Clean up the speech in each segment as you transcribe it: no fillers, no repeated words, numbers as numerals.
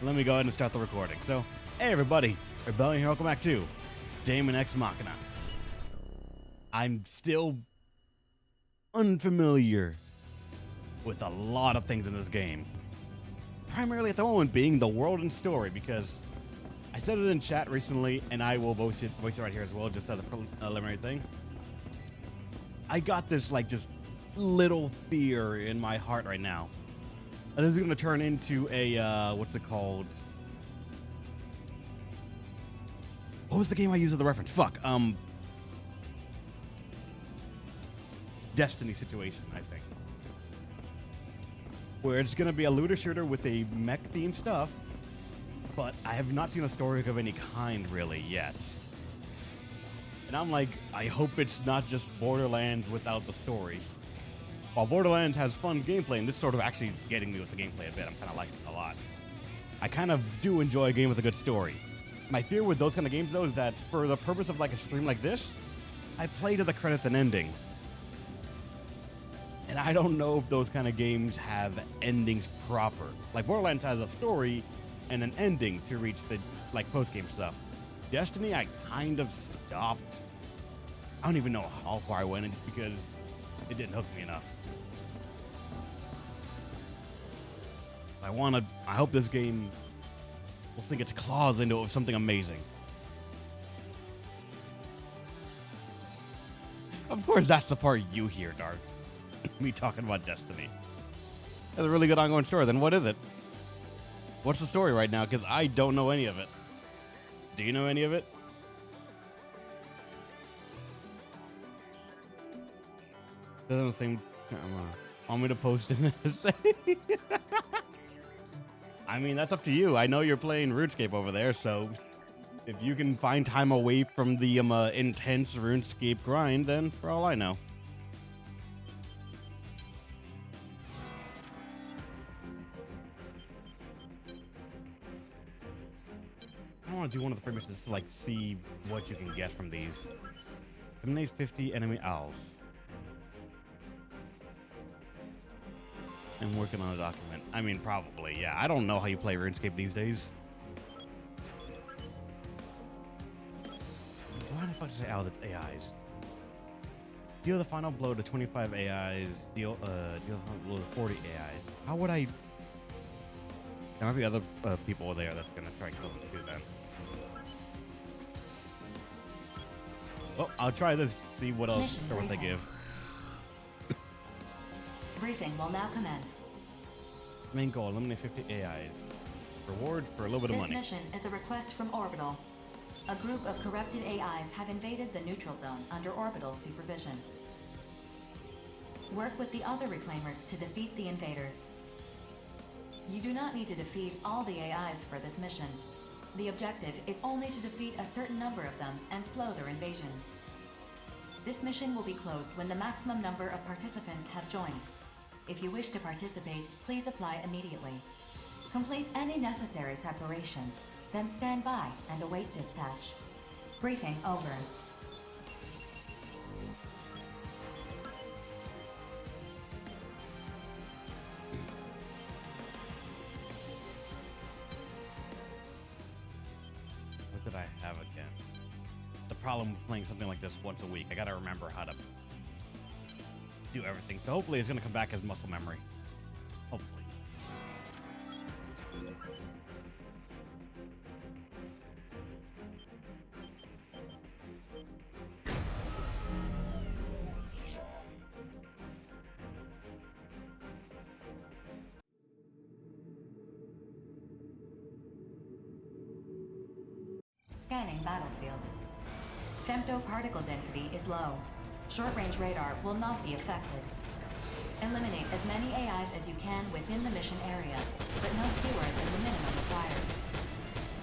Let me go ahead and start the recording. So, hey everybody, Repelling here, welcome back to Daemon X Machina. I'm still unfamiliar with a lot of things in this game. Primarily at the moment being the world and story, because I said it in chat recently, and I will voice it right here as well, just as a preliminary thing. I got this, like, just little fear in my heart right now. And this is going to turn into a, what's it called? What was the game I used as the reference? Fuck, Destiny situation, I think. Where it's going to be a looter shooter with a mech-themed stuff, but I have not seen a story of any kind, really, yet. And I'm like, I hope it's not just Borderlands without the story. While Borderlands has fun gameplay, and this sort of actually is getting me with the gameplay a bit, I'm kind of liking it a lot. I kind of do enjoy a game with a good story. My fear with those kind of games, though, is that for the purpose of like a stream like this, I play to the credits and ending. And I don't know if those kind of games have endings proper. Like Borderlands has a story and an ending to reach the like post-game stuff. Destiny, I kind of stopped. I don't even know how far I went, just because it didn't hook me enough. I hope this game will sink its claws into it with something amazing. Of course, that's the part you hear, Dark. Me talking about Destiny. That's a really good ongoing story. Then what is it? What's the story right now? Because I don't know any of it. Do you know any of it? Doesn't seem. Want me to post in this? I mean, that's up to you. I know you're playing RuneScape over there, so if you can find time away from the intense RuneScape grind, then for all I know. I want to do one of the free missions to like see what you can get from these. Eliminate 50 enemy owls. I'm working on a document. I mean, probably, yeah. I don't know how you play RuneScape these days. Why the fuck did I say, oh, that's AIs? Deal the final blow to 25 AIs. Deal the final blow to 40 AIs. How would I... There might be other people there that's going to try and kill them too then. Oh, I'll try this, see what else or what they give. Briefing will now commence. Main goal, eliminate 50 AIs. Reward for a little bit of money. This mission is a request from Orbital. A group of corrupted AIs have invaded the neutral zone under Orbital's supervision. Work with the other reclaimers to defeat the invaders. You do not need to defeat all the AIs for this mission. The objective is only to defeat a certain number of them and slow their invasion. This mission will be closed when the maximum number of participants have joined. If you wish to participate, please apply immediately. Complete any necessary preparations, then stand by and await dispatch. Briefing over. What did I have again? The problem with playing something like this once a week, I gotta remember how to do everything. So hopefully it's gonna come back as muscle memory. Hopefully. Scanning battlefield. Femtoparticle density is low. Short-range radar will not be affected. Eliminate as many AIs as you can within the mission area, but no fewer than the minimum required.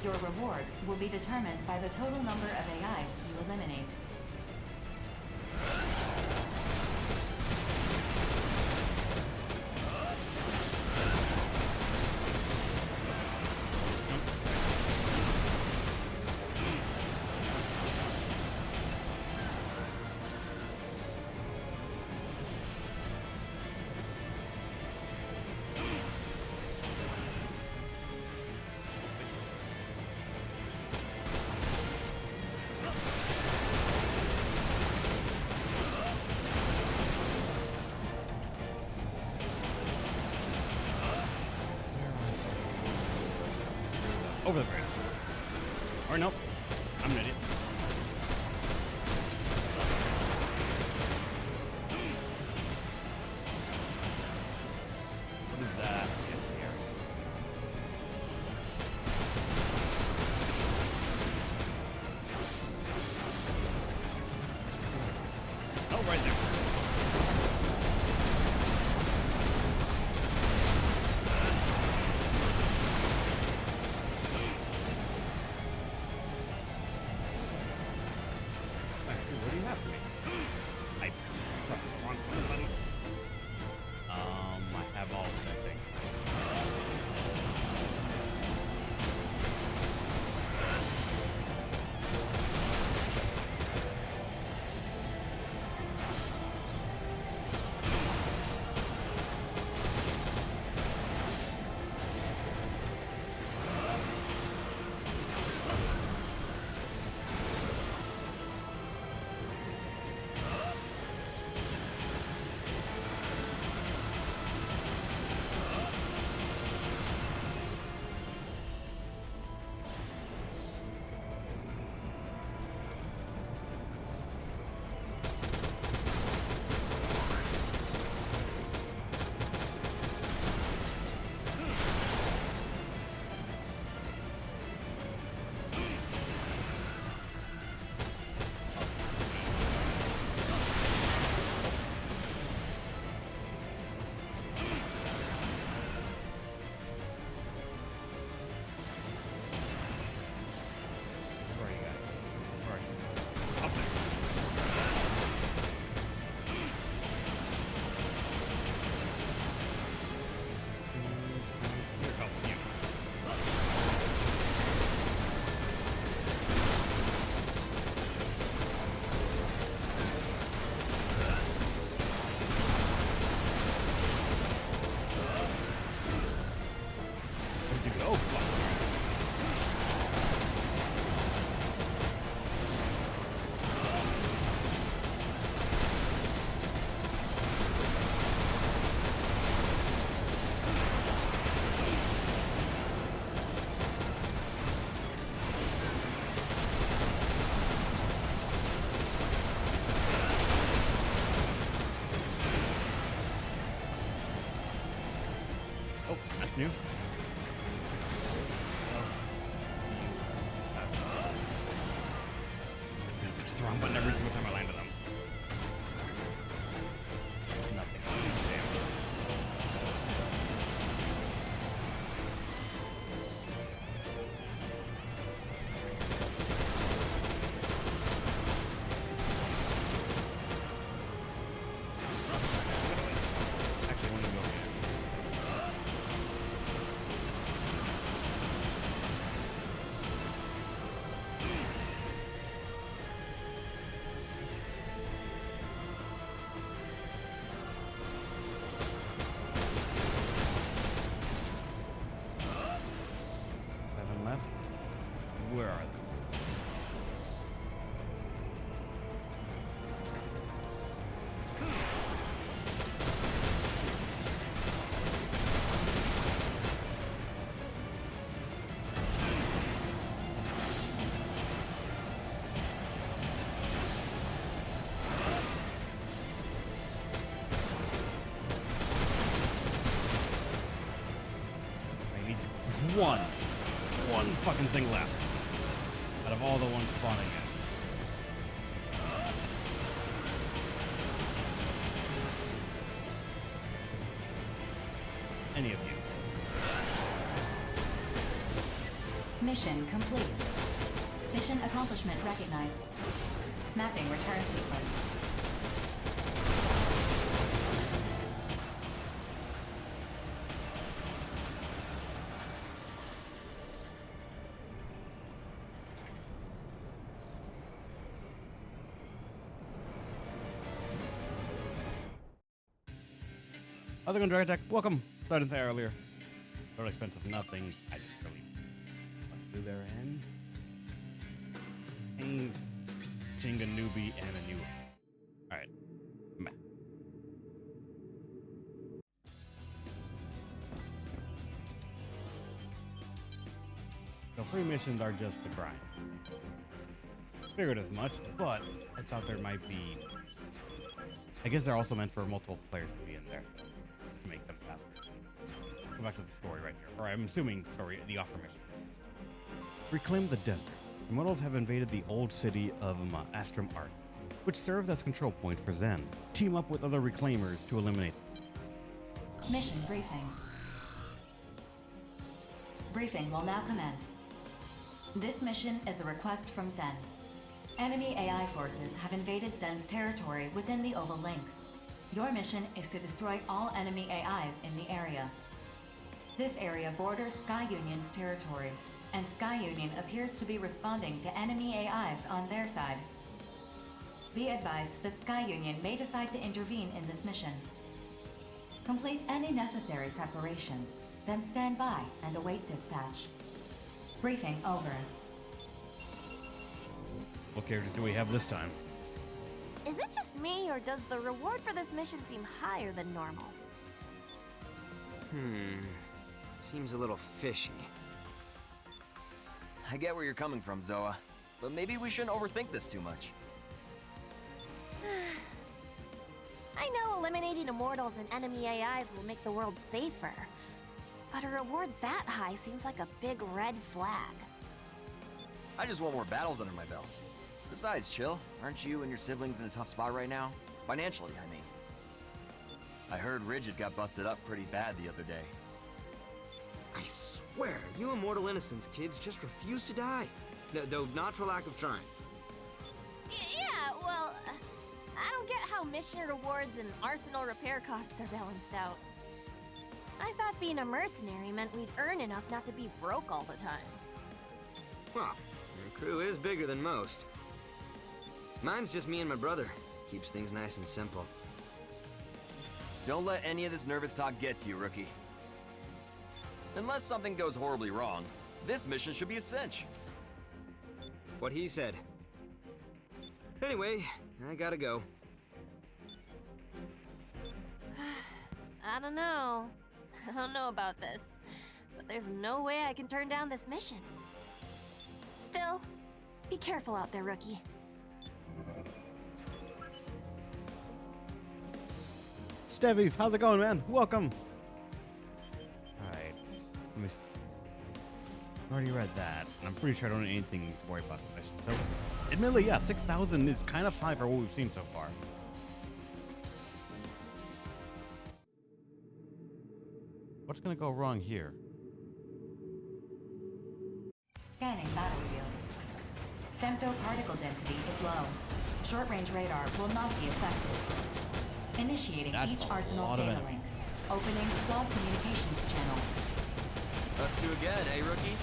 Your reward will be determined by the total number of AIs you eliminate. Over the bridge. Or nope. I'm an idiot. What is that? Here. Oh, right there. What do you have for me? I pressed the wrong button. I have all of that thing. Where are you guys? Where are you? Up there. Here comes you. Where'd you go? Fuck. Oh, that's new. I'm gonna press the wrong button every single time I land on them. Nothing. Damn. Actually, I want to go here. Seven left. Where are they? I need one fucking thing left out of all the ones spawning in. Any of you. Mission complete. Mission accomplishment recognized. Mapping return sequence. How's it going, Dragon Tech? Welcome. Started there earlier. Total expense of nothing. I didn't really want to do their end. Paint, Chinga newbie, and a new. Alright. I'm back. So 3 missions are just the grind. Figured as much, but I thought there might be... I guess they're also meant for multiple players to be in there, so just to make them faster. Go back to the story right here, or I'm assuming story, the offer mission. Reclaim the desert. Immortals have invaded the old city of Astrum Art, which serves as control point for Zen. Team up with other reclaimers to eliminate them. Mission briefing. Briefing will now commence. This mission is a request from Zen. Enemy AI forces have invaded Zen's territory within the Oval Link. Your mission is to destroy all enemy AIs in the area. This area borders Sky Union's territory, and Sky Union appears to be responding to enemy AIs on their side. Be advised that Sky Union may decide to intervene in this mission. Complete any necessary preparations, then stand by and await dispatch. Briefing over. What characters do we have this time? Is it just me, or does the reward for this mission seem higher than normal? Seems a little fishy. I get where you're coming from, Zoa, but maybe we shouldn't overthink this too much. I know eliminating immortals and enemy AIs will make the world safer, but a reward that high seems like a big red flag. I just want more battles under my belt. Besides, Chill, aren't you and your siblings in a tough spot right now? Financially, I mean. I heard Rigid got busted up pretty bad the other day. I swear, you immortal innocence kids just refuse to die. No, though not for lack of trying. Yeah, well, I don't get how mission rewards and arsenal repair costs are balanced out. I thought being a mercenary meant we'd earn enough not to be broke all the time. Well, your crew is bigger than most. Mine's just me and my brother. Keeps things nice and simple. Don't let any of this nervous talk get to you, rookie. Unless something goes horribly wrong, this mission should be a cinch. What he said. Anyway, I gotta go. I don't know. I don't know about this, but there's no way I can turn down this mission. Still, be careful out there, rookie. Stevie, how's it going, man? Welcome. Alright. Let me see. I already read that, and I'm pretty sure I don't need anything to worry about the mission. So, admittedly, yeah, 6,000 is kind of high for what we've seen so far. What's gonna go wrong here? Scanning battlefield. Femto particle density is low. Short-range radar will not be affected. Initiating That's each a arsenal's lot of data enemies. link. Opening squad communications channel. Us two again, eh, rookie?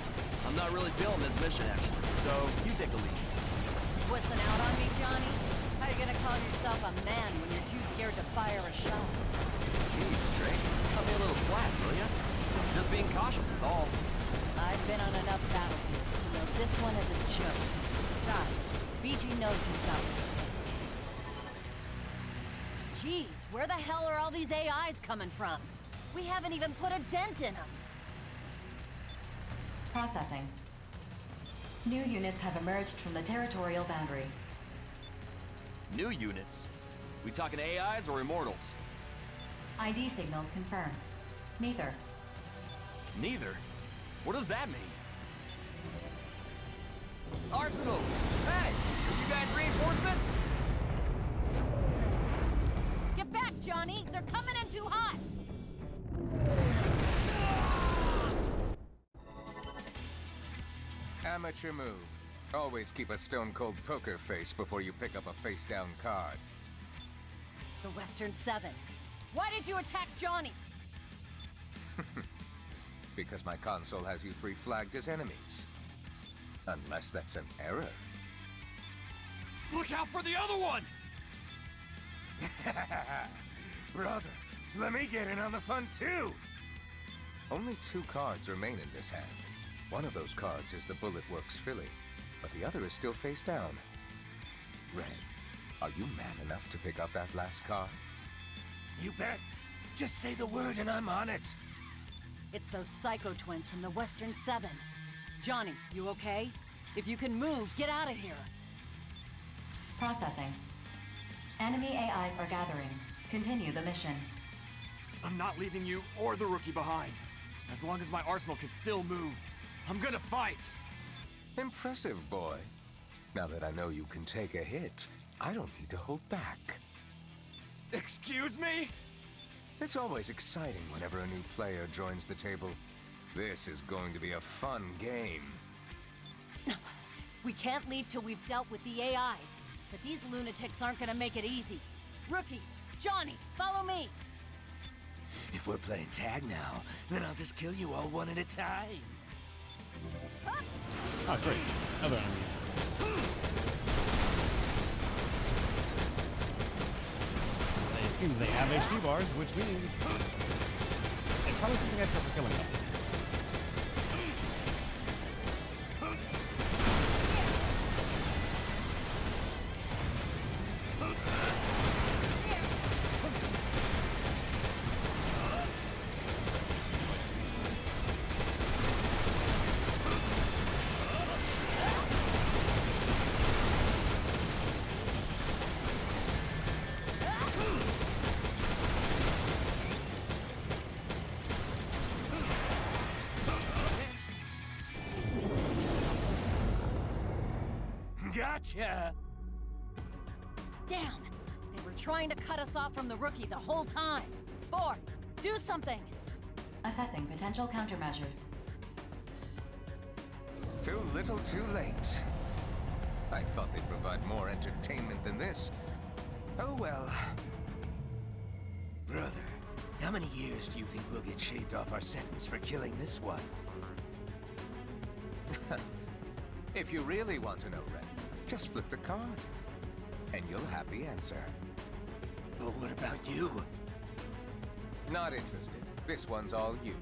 I'm not really feeling this mission, actually, so you take the lead. Whistling out on me, Johnny? How you gonna call yourself a man when you're too scared to fire a shot? Jeez, Drake, cut me a little slack, will ya? Just being cautious is all. I've been on enough battlefields to know this one is a joke. Besides, BG knows who got what it takes. Jeez, where the hell are all these AIs coming from? We haven't even put a dent in them. Processing. New units have emerged from the territorial boundary. New units? We talking AIs or immortals? ID signals confirmed. Neither. Neither? What does that mean? Arsenals! Hey! Are you guys reinforcements? Get back, Johnny! They're coming in too hot! Amateur move. Always keep a stone-cold poker face before you pick up a face-down card. The Western 7. Why did you attack Johnny? Because my console has you three flagged as enemies. Unless that's an error. Look out for the other one! Brother, let me get in on the fun too! Only 2 cards remain in this hand. One of those cards is the Bullet Works filly, but the other is still face down. Red, are you man enough to pick up that last card? You bet! Just say the word and I'm on it! It's those Psycho Twins from the Western 7. Johnny, you okay? If you can move, get out of here. Processing. Enemy AIs are gathering. Continue the mission. I'm not leaving you or the rookie behind. As long as my arsenal can still move, I'm gonna fight! Impressive, boy. Now that I know you can take a hit, I don't need to hold back. Excuse me? It's always exciting whenever a new player joins the table. This is going to be a fun game. We can't leave till we've dealt with the AIs. But these lunatics aren't gonna make it easy. Rookie, Johnny, follow me! If we're playing tag now, then I'll just kill you all one at a time. Oh, great. Other enemies. It seems they have HP bars, which means it's probably something extra for killing them. Gotcha! Damn! They were trying to cut us off from the rookie the whole time. 4, do something! Assessing potential countermeasures. Too little, too late. I thought they'd provide more entertainment than this. Oh well. Brother, how many years do you think we'll get shaved off our sentence for killing this one? If you really want to know, Red, just flip the card. And you'll have the answer. But what about you? Not interested. This one's all you.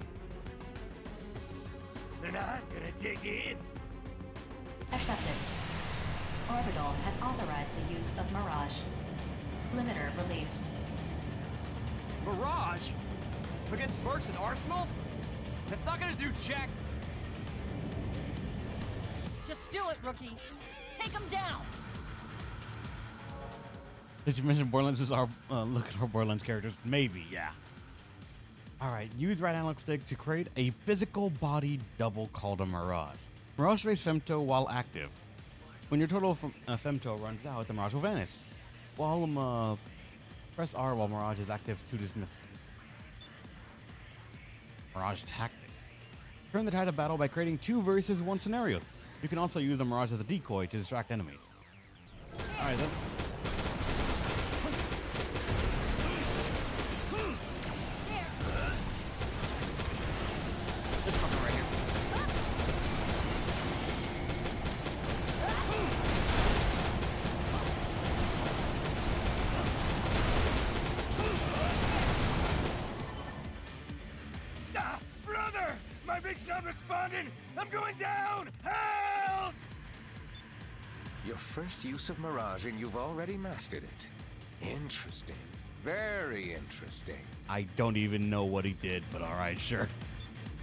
Then I'm gonna dig in. Accepted. Orbital has authorized the use of Mirage. Limiter release. Mirage? Against mercs and arsenals? That's not gonna do jack. Just do it, rookie! Take them down! Did you mention Borderlands is our look at our Borderlands characters? Maybe, yeah. Alright, use right analog stick to create a physical body double called a Mirage. Mirage raise Femto while active. When your total Femto runs out, the Mirage will vanish. While press R while Mirage is active to dismiss. Mirage tactics. Turn the tide of battle by creating 2 versus 1 scenarios. You can also use the Mirage as a decoy to distract enemies. Alright then. This fucker right here. Ah, brother! My big's not responding! I'm going down! Help! Your first use of Mirage and you've already mastered it. Interesting. Very interesting. I don't even know what he did, but alright, sure.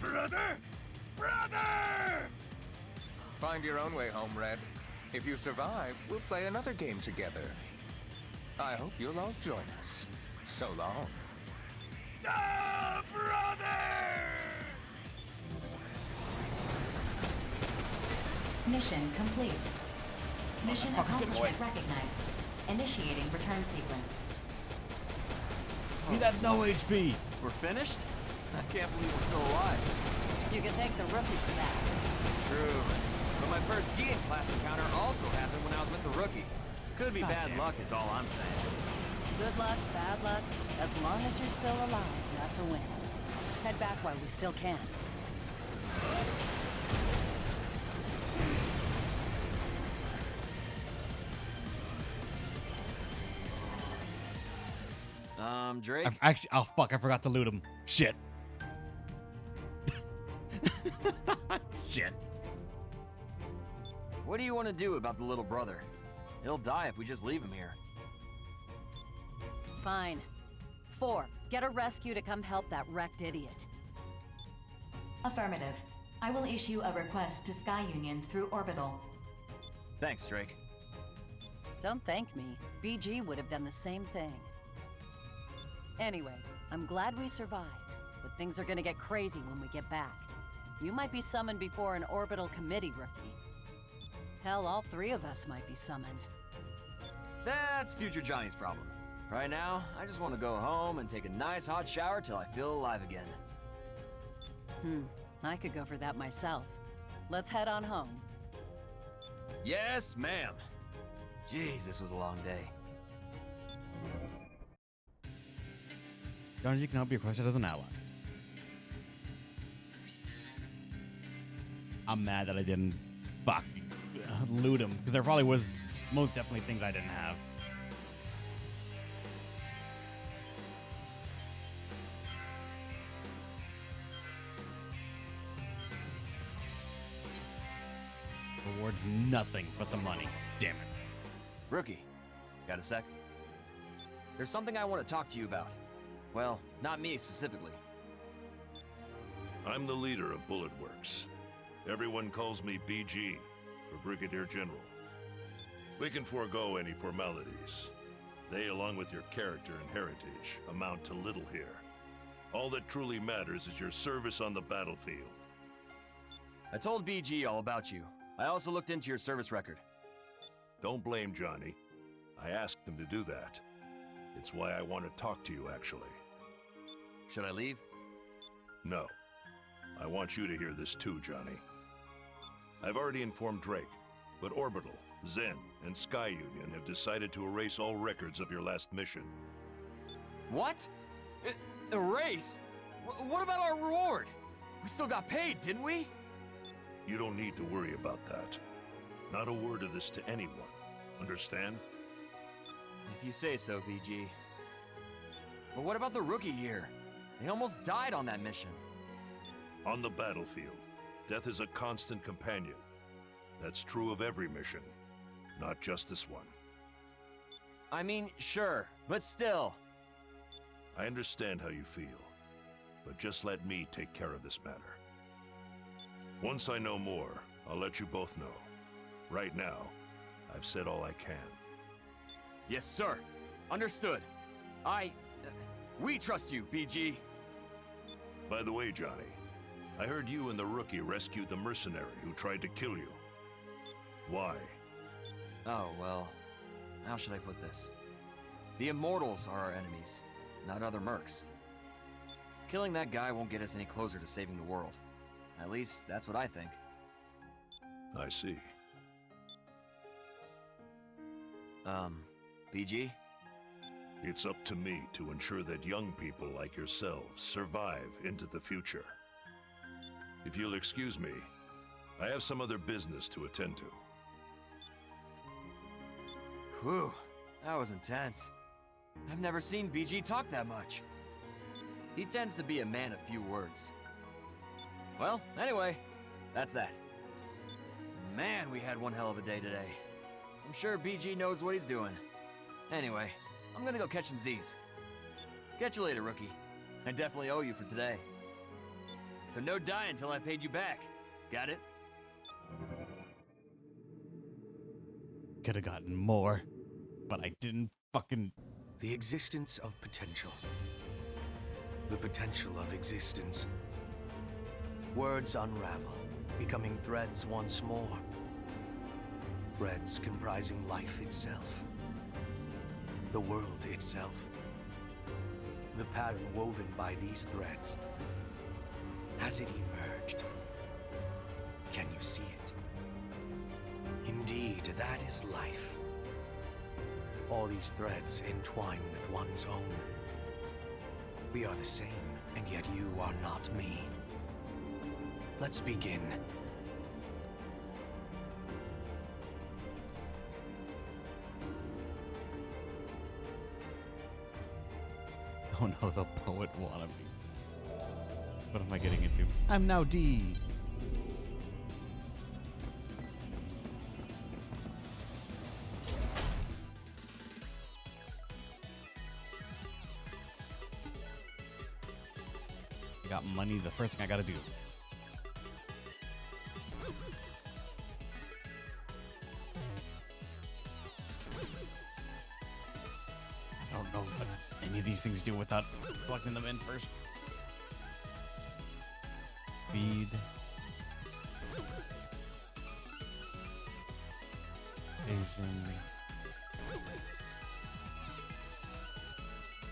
Brother! Brother! Find your own way home, Red. If you survive, we'll play another game together. I hope you'll all join us. So long. Ah, brother! Mission complete. Mission accomplishment recognized. Initiating return sequence. He had no HP. We're finished? I can't believe we're still alive. You can thank the rookie for that. True. But my first Gideon class encounter also happened when I was with the rookie. Could be bad luck is all I'm saying. Good luck, bad luck. As long as you're still alive, that's a win. Let's head back while we still can. Drake? Actually, oh fuck, I forgot to loot him. Shit. Shit. What do you want to do about the little brother? He'll die if we just leave him here. Fine. 4, get a rescue to come help that wrecked idiot. Affirmative. I will issue a request to Sky Union through Orbital. Thanks, Drake. Don't thank me. BG would have done the same thing. Anyway, I'm glad we survived, but things are gonna get crazy when we get back. You might be summoned before an orbital committee, Rookie. Hell, all three of us might be summoned. That's future Johnny's problem. Right now, I just want to go home and take a nice hot shower till I feel alive again. I could go for that myself. Let's head on home. Yes, ma'am. Jeez, this was a long day. Donji can help you crush it as an ally. I'm mad that I didn't loot him, because there probably was most definitely things I didn't have. Rewards nothing but the money. Damn it. Rookie, got a sec? There's something I want to talk to you about. Well, not me specifically. I'm the leader of Bullet Works. Everyone calls me BG, for Brigadier General. We can forego any formalities. They, along with your character and heritage, amount to little here. All that truly matters is your service on the battlefield. I told BG all about you. I also looked into your service record. Don't blame Johnny. I asked him to do that. It's why I want to talk to you, actually. Should I leave? No. I want you to hear this too, Johnny. I've already informed Drake, but Orbital, Zen, and Sky Union have decided to erase all records of your last mission. What? Erase? What about our reward? We still got paid, didn't we? You don't need to worry about that. Not a word of this to anyone. Understand? If you say so, BG. But what about the rookie here? They almost died on that mission. On the battlefield, death is a constant companion. That's true of every mission, not just this one. I mean, sure, but still. I understand how you feel, but just let me take care of this matter. Once I know more, I'll let you both know. Right now, I've said all I can. Yes, sir. Understood. We trust you, BG. By the way, Johnny, I heard you and the rookie rescued the mercenary who tried to kill you. Why? Oh, well, how should I put this? The Immortals are our enemies, not other mercs. Killing that guy won't get us any closer to saving the world. At least, that's what I think. I see. BG? It's up to me to ensure that young people like yourselves survive into the future. If you'll excuse me, I have some other business to attend to. Whew, that was intense. I've never seen BG talk that much. He tends to be a man of few words. Well, anyway, that's that. Man, we had one hell of a day today. I'm sure BG knows what he's doing. Anyway, I'm gonna go catch some Z's. Catch you later, rookie. I definitely owe you for today. So no die until I paid you back. Got it? Could have gotten more, but I didn't fucking... The existence of potential. The potential of existence. Words unravel, becoming threads once more. Threads comprising life itself. The world itself. The pattern woven by these threads. Has it emerged? Can you see it? Indeed, that is life. All these threads entwine with one's own. We are the same, and yet you are not me. Let's begin. Oh no, the poet wannabe. What am I getting into? I'm now D. I got money, the first thing I gotta do. what any of these things do without plugging them in first. Speed. Asian.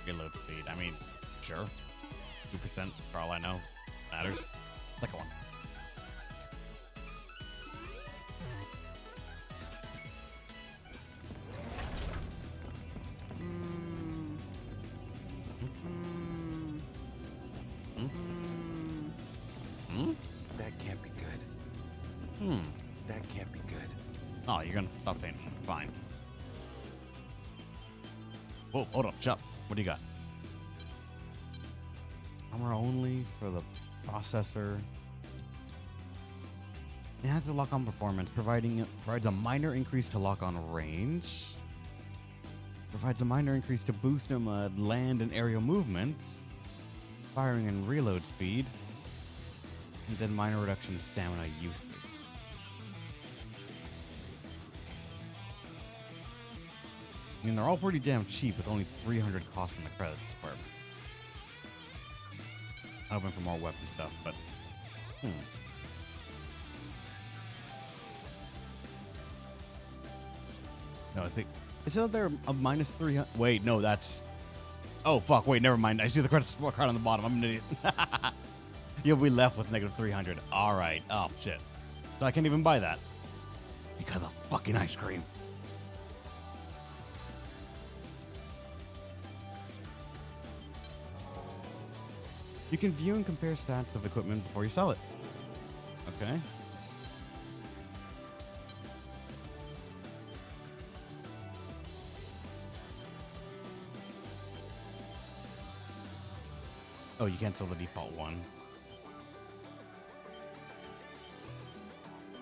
Reload speed. I mean, sure. 2% for all I know. Matters. Second one. That can't be good. That can't be good. Oh, you're gonna stop saying it. Fine. Whoa, hold up, Chuck. What do you got? Armor only for the processor. Enhances the lock-on performance, provides a minor increase to lock-on range. Provides a minor increase to boost land and aerial movements, firing and reload speed, and then minor reduction in stamina usage. I mean, they're all pretty damn cheap with only 300 cost in the credits department. I'm hoping for more weapon stuff, but No, I think is it there a minus 300? Wait, no, that's. Oh fuck! Wait, never mind. I see the credits card on the bottom. I'm an idiot. You'll be left with negative 300. All right. Oh shit. So I can't even buy that because of fucking ice cream. You can view and compare stats of equipment before you sell it. Okay. Oh, you can't sell the default one.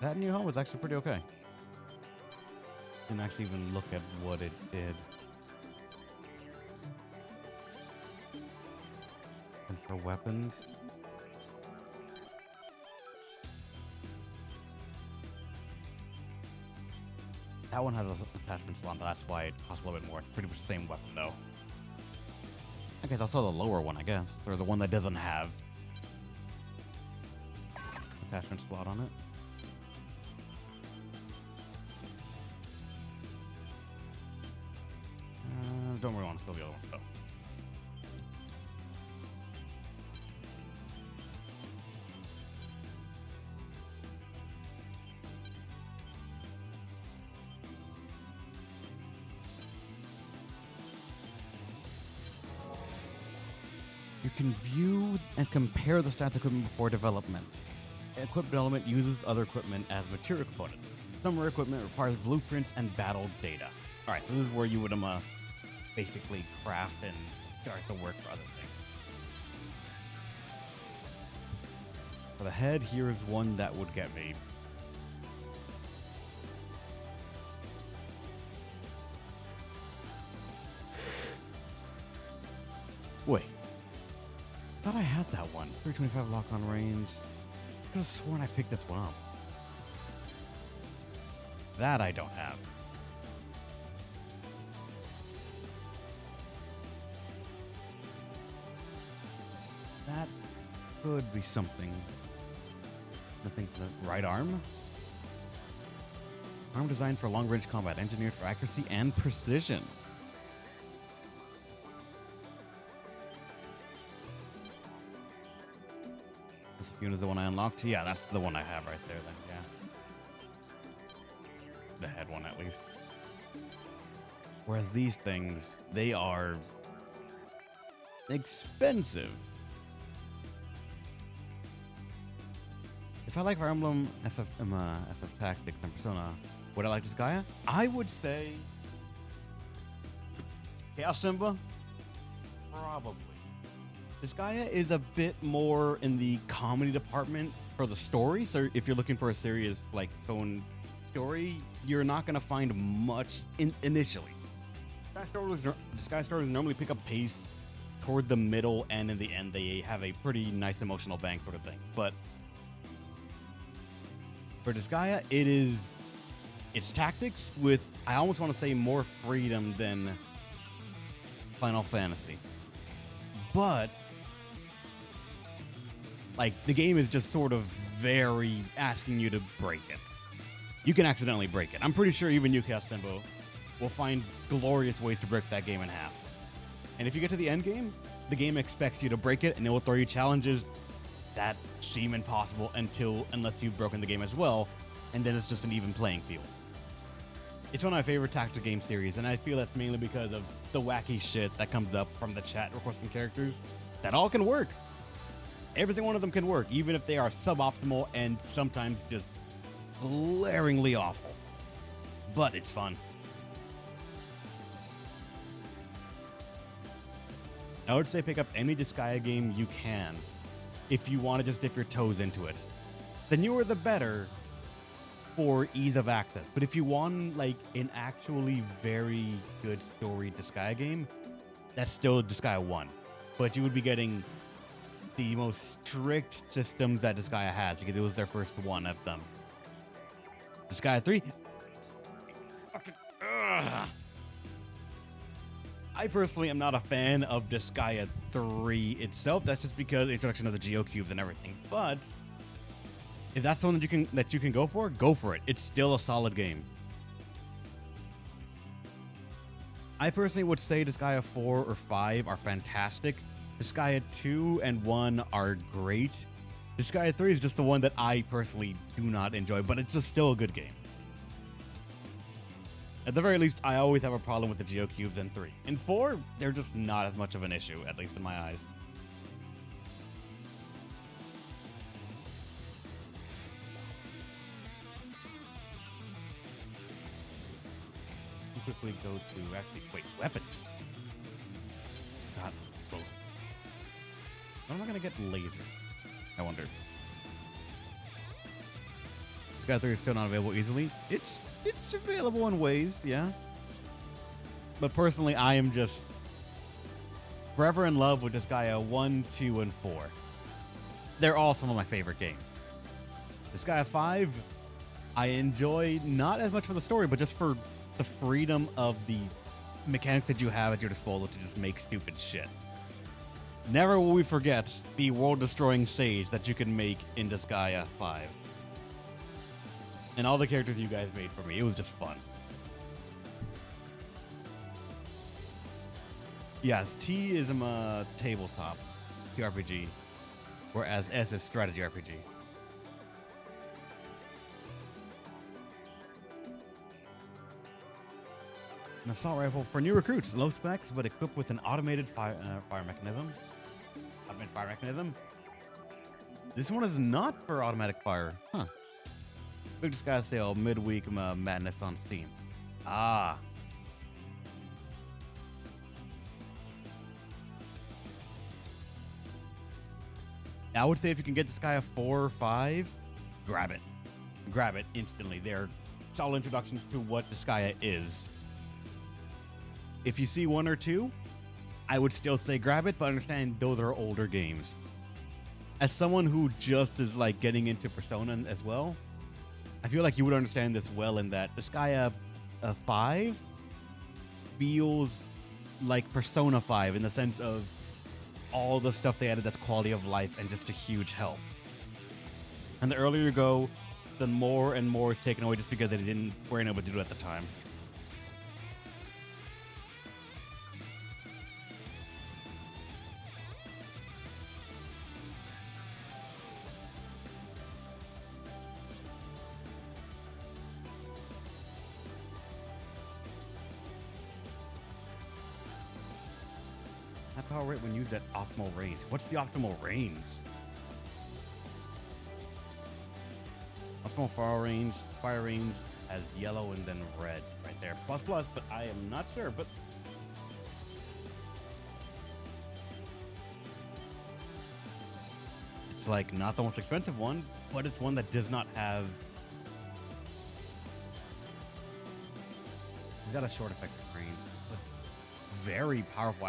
That new home was actually pretty okay. Didn't actually even look at what it did. And for weapons. That one has an attachment slot, but that's why it costs a little bit more. It's pretty much the same weapon, though. I guess I'll sell the lower one, I guess. Or the one that doesn't have attachment slot on it. Don't really want to sell the other one, though. You can view and compare the stats equipment before development. Equipment element uses other equipment as material components. Some rare equipment requires blueprints and battle data. Alright, so this is where you would basically craft and start the work for other things. For the head, here is one that would get me. Wait. I thought I had that one. 325 lock on range. I could have sworn I picked this one up. That I don't have. That could be something. Nothing for the right arm. Arm designed for long-range combat, engineered for accuracy and precision. This Fune is the one I unlocked. Yeah, that's the one I have right there. Then, yeah, the head one at least. Whereas these things, they are expensive. If I like Fire Emblem, FF Tactics, and Persona, would I like this Gaia? I would say Chaos Simba? Probably. This Gaia is a bit more in the comedy department for the story, so if you're looking for a serious, like, tone story, you're not going to find much initially. Sky stories normally pick up pace toward the middle, and in the end, they have a pretty nice emotional bang sort of thing. But for Disgaea, it's tactics with, I almost want to say, more freedom than Final Fantasy. But like the game is just sort of very asking you to break it. You can accidentally break it. I'm pretty sure even you, Castembo, will find glorious ways to break that game in half. And if you get to the end game, the game expects you to break it, and it will throw you challenges that seem impossible unless you've broken the game as well, and then it's just an even playing field. It's one of my favorite tactical game series, and I feel that's mainly because of the wacky shit that comes up from the chat requesting characters that all can work. Every single one of them can work, even if they are suboptimal and sometimes just glaringly awful. But it's fun. I would say pick up any Disgaea game you can if you want to just dip your toes into it. The newer the better for ease of access. But if you want like an actually very good story Disgaea game, that's still Disgaea 1. But you would be getting the most strict systems that Disgaea has because it was their first one of them. Disgaea 3. Fucking, I personally am not a fan of Disgaea 3 itself. That's just because of the introduction of the Geocubes and everything. But if that's the one that you can go for it. It's still a solid game. I personally would say Disgaea 4 or 5 are fantastic. Disgaea 2 and 1 are great. Disgaea 3 is just the one that I personally do not enjoy, but it's just still a good game. At the very least, I always have a problem with the Geocubes in 3. In 4, they're just not as much of an issue, at least in my eyes. Quickly go to weapons. God, both. When am I gonna get laser? I wonder. Disgaea 3 is still not available easily. It's available in ways, yeah. But personally, I am just forever in love with Disgaea 1, 2, and 4. They're all some of my favorite games. Disgaea 5, I enjoy not as much for the story, but just for the freedom of the mechanics that you have at your disposal to just make stupid shit. Never will we forget the world-destroying sage that you can make in Disgaea 5. And all the characters you guys made for me. It was just fun. Yes, T is a tabletop TRPG, whereas S is strategy RPG. An assault rifle for new recruits. Low specs, but equipped with an automated fire mechanism. Automated fire mechanism. This one is not for automatic fire. Huh. Big Disgaea sale midweek madness on Steam. Ah. I would say if you can get Disgaea 4 or 5, grab it. Grab it instantly. They're solid introductions to what Disgaea is. If you see 1 or 2, I would still say grab it, but understand those are older games. As someone who just is like getting into Persona as well, I feel like you would understand this well in that Disgaea 5 feels like Persona 5 in the sense of all the stuff they added that's quality of life and just a huge help. And the earlier you go, the more and more is taken away just because they weren't able to do it at the time. Power rate when used at optimal range. What's the optimal range? Optimal fire range has yellow and then red right there. Plus, but I am not sure. But it's like not the most expensive one, but it's one that does not have. He's got a short effective range. Very powerful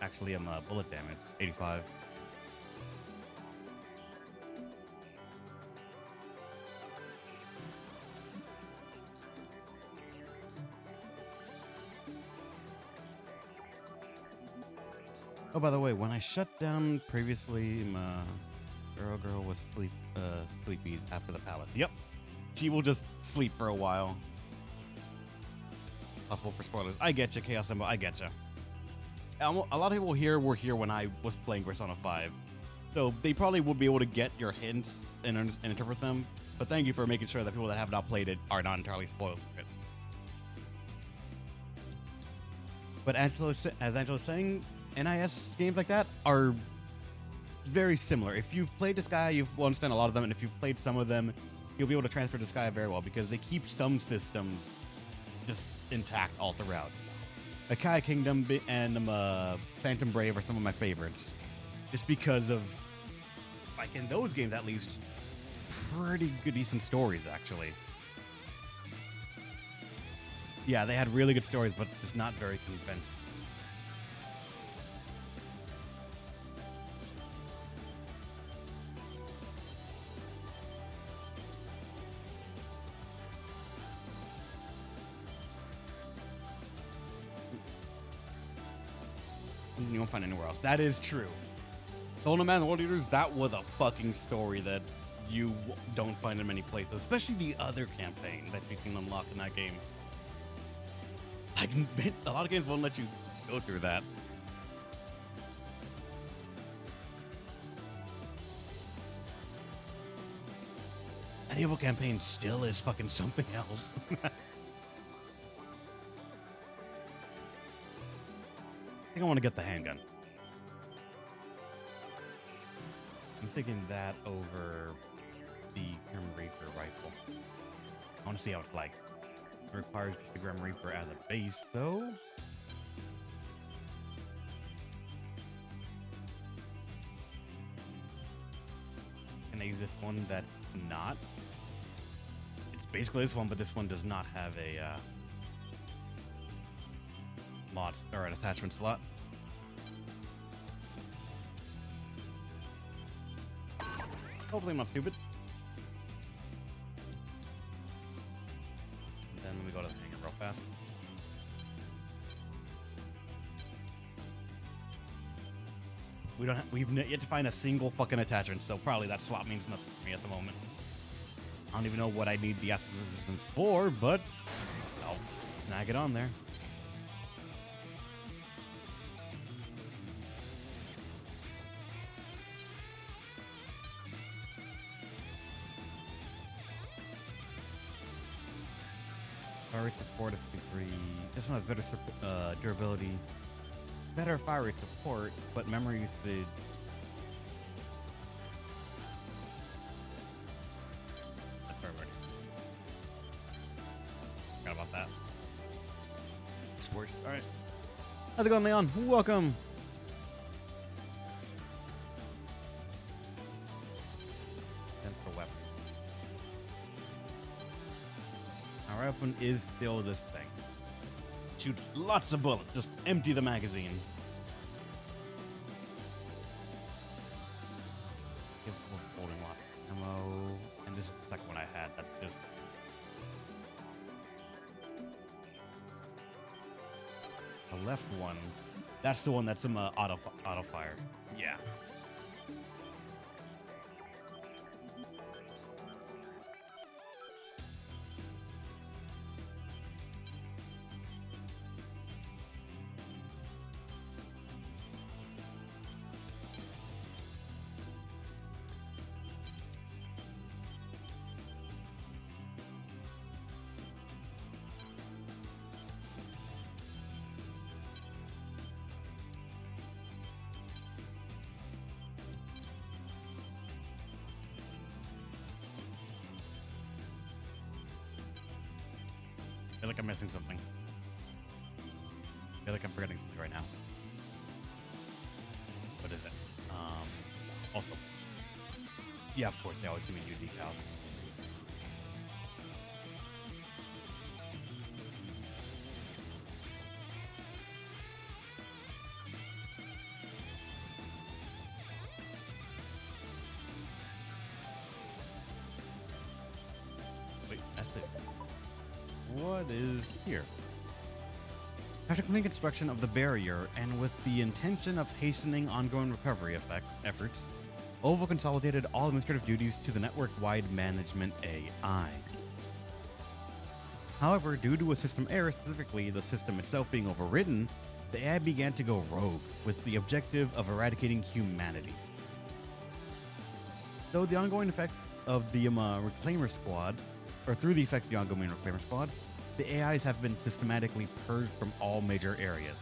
actually bullet damage, 85. Oh, by the way, when I shut down previously, my girl was sleepies after the palace. Yep. She will just sleep for a while. Possible for spoilers. I get you, Chaos Symbol. I get you. A lot of people here were here when I was playing Persona 5. So they probably would be able to get your hints and interpret them. But thank you for making sure that people that have not played it are not entirely spoiled for it. But as Angela was saying, NIS games like that are very similar. If you've played Disgaea, you'll understand a lot of them, and if you've played some of them, you'll be able to transfer Disgaea very well because they keep some systems just intact all throughout. Akai Kingdom and Phantom Brave are some of my favorites, just because of, like in those games at least, pretty good, decent stories actually. Yeah, they had really good stories, but just not very convincing. You won't find anywhere else. That is true. Golden Man and the World Eaters, that was a fucking story that you don't find in many places, especially the other campaign that you can unlock in that game. I can bet a lot of games won't let you go through that. That evil campaign still is fucking something else. I think I want to get the handgun. I'm thinking that over the Grim Reaper rifle. I want to see how it's like. It requires just the Grim Reaper as a base, though. Can I use this one that's not? It's basically this one, but this one does not have a mod or an attachment slot. Hopefully I'm not stupid. And then let me go to the hangar real fast. We've yet to find a single fucking attachment, so probably that slot means nothing to me at the moment. I don't even know what I need the acid resistance for, but I'll snag it on there. Fire rate support of 53. This one has better durability, better fire rate support, but memory usage. That's fire rate. Forgot about that. It's worse. All right. How's it going, Leon? Welcome. Central weapon. Our weapon is still this thing. Shoots lots of bullets. Just empty the magazine. Holding lot of ammo. And this is the second one I had. That's just. The left one. That's the one that's in auto fire. Yeah. I feel like I'm missing something. I feel like I'm forgetting something right now. What is it? Also. Yeah, of course, they always give me new decals. Wait, that's it. What is here? After completing construction of the barrier, and with the intention of hastening ongoing recovery efforts, Oval consolidated all administrative duties to the network-wide management AI. However, due to a system error, specifically the system itself being overridden, the AI began to go rogue, with the objective of eradicating humanity. Though the ongoing effects of the Reclaimer Squad, or through the effects of the ongoing Reclaimer Squad, the AIs have been systematically purged from all major areas,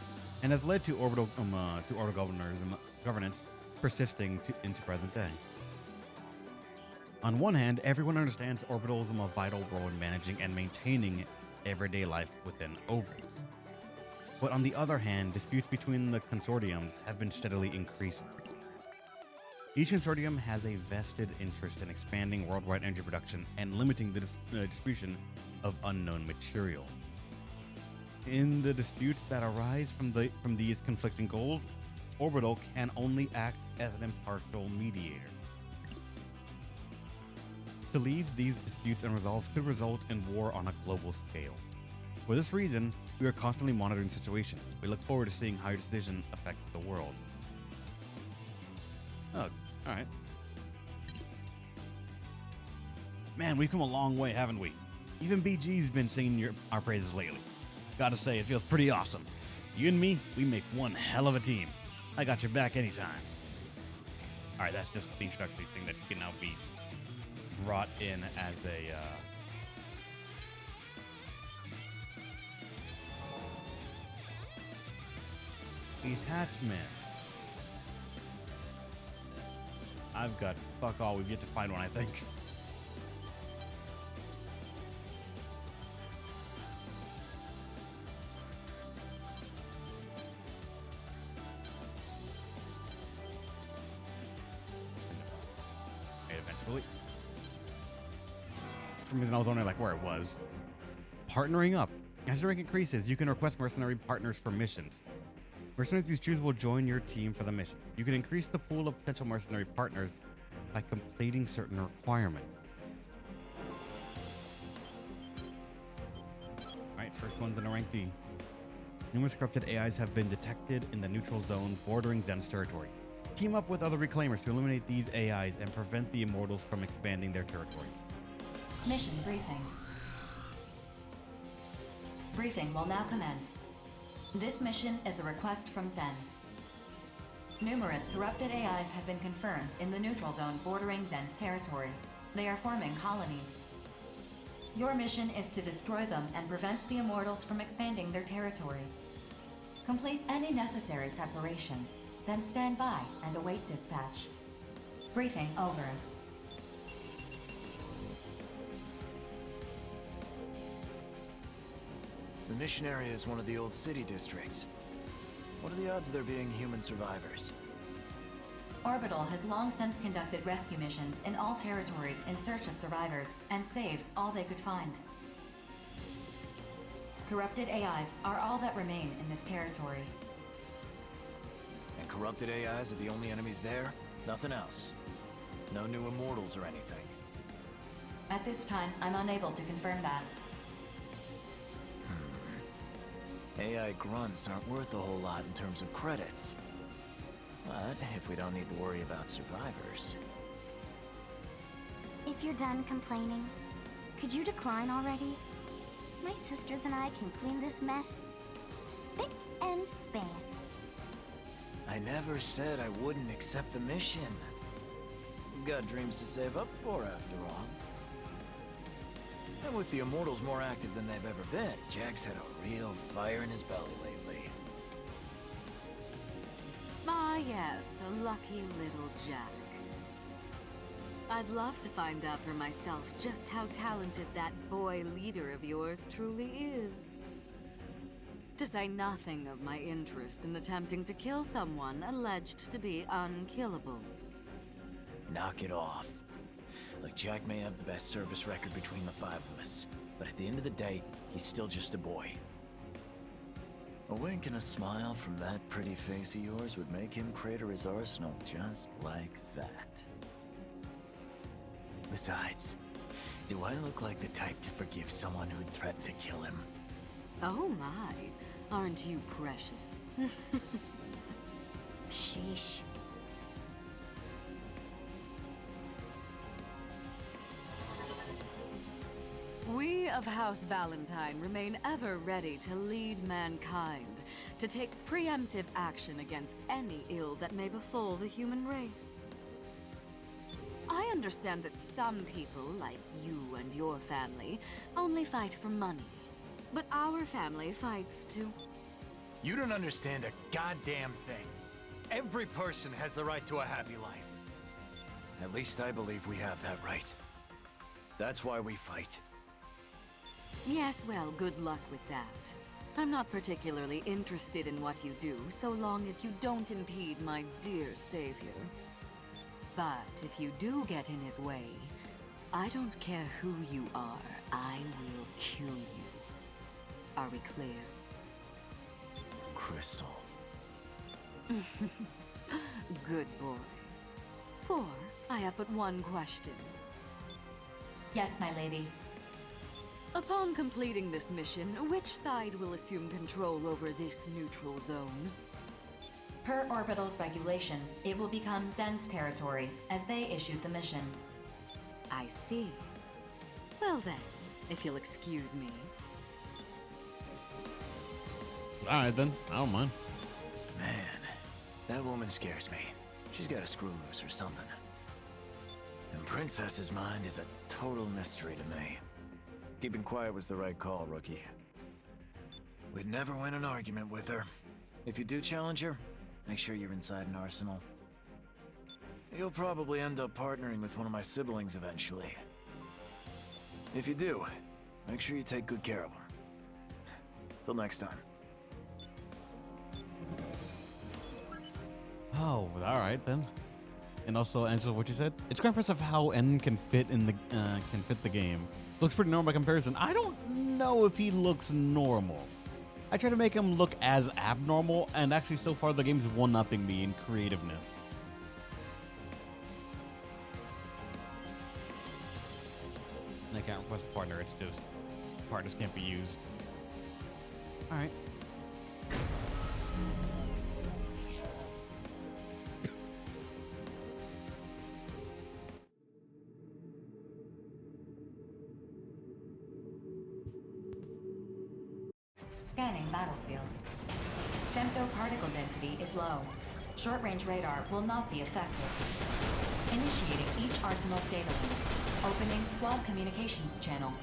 and has led to orbital governance persisting into present day. On one hand, everyone understands Orbital's vital role in managing and maintaining everyday life within Oval. But on the other hand, disputes between the consortiums have been steadily increasing. Each consortium has a vested interest in expanding worldwide energy production and limiting the distribution of unknown material. In the disputes that arise from these conflicting goals, Orbital can only act as an impartial mediator. To leave these disputes unresolved could result in war on a global scale. For this reason, we are constantly monitoring the situation. We look forward to seeing how your decision affects the world. Oh, alright. Man, we've come a long way, haven't we? Even BG's been singing our praises lately. Gotta say, it feels pretty awesome. You and me, we make one hell of a team. I got your back anytime. Alright, that's just the introductory thing that can now be brought in as a detachment. I've got fuck all. We've yet to find one, I think. Eventually. For some reason, I was wondering like where it was. Partnering up. As your rank increases, you can request mercenary partners for missions. Mercenaries you choose will join your team for the mission. You can increase the pool of potential mercenary partners by completing certain requirements. Alright, first one's in a rank D. Numerous corrupted AIs have been detected in the neutral zone bordering Zen's territory. Team up with other reclaimers to eliminate these AIs and prevent the Immortals from expanding their territory. Mission briefing. Briefing will now commence. This mission is a request from Zen. Numerous corrupted AIs have been confirmed in the neutral zone bordering Zen's territory. They are forming colonies. Your mission is to destroy them and prevent the Immortals from expanding their territory. Complete any necessary preparations, then stand by and await dispatch. Briefing over. The mission area is one of the old city districts. What are the odds of there being human survivors? Orbital has long since conducted rescue missions in all territories in search of survivors and saved all they could find. Corrupted AIs are all that remain in this territory. And corrupted AIs are the only enemies there? Nothing else? No new Immortals or anything? At this time, I'm unable to confirm that. AI grunts aren't worth a whole lot in terms of credits. But if we don't need to worry about survivors... If you're done complaining, could you decline already? My sisters and I can clean this mess spick and span. I never said I wouldn't accept the mission. We've got dreams to save up for, after all. And with the Immortals more active than they've ever been, Jack's had a real fire in his belly lately. Ah, yes, a lucky little Jack. I'd love to find out for myself just how talented that boy leader of yours truly is. To say nothing of my interest in attempting to kill someone alleged to be unkillable. Knock it off. Like, Jack may have the best service record between the five of us, but at the end of the day, he's still just a boy. A wink and a smile from that pretty face of yours would make him crater his arsenal just like that. Besides, do I look like the type to forgive someone who'd threatened to kill him? Oh my, Aren't you precious? Sheesh. We of House Valentine remain ever ready to lead mankind, to take preemptive action against any ill that may befall the human race. I understand that some people, like you and your family, only fight for money. But our family fights too. You don't understand a goddamn thing. Every person has the right to a happy life. At least I believe we have that right. That's why we fight. Yes, well, good luck with that. I'm not particularly interested in what you do, so long as you don't impede my dear savior. But if you do get in his way, I don't care who you are, I will kill you. Are we clear? Crystal. Good boy. 4, I have but one question. Yes, my lady. Upon completing this mission, which side will assume control over this neutral zone? Per Orbital's regulations, it will become Zen's territory, as they issued the mission. I see. Well then, if you'll excuse me. Alright then, I don't mind. Man, that woman scares me. She's got a screw loose or something. And Princess's mind is a total mystery to me. Keeping quiet was the right call, rookie. We'd never win an argument with her. If you do challenge her, make sure you're inside an arsenal. You'll probably end up partnering with one of my siblings eventually. If you do, make sure you take good care of them. Till next time. Oh, alright then. And also, Angela, what you said? It's quite impressive how N can fit the game. Looks pretty normal by comparison. I don't know if he looks normal. I try to make him look as abnormal, and actually so far the game's one-upping me in creativeness. And I can't request a partner, it's just partners can't be used. Alright. Scanning battlefield. Femto particle density is low. Short-range radar will not be effective. Initiating each arsenal's data link. Opening squad communications channel.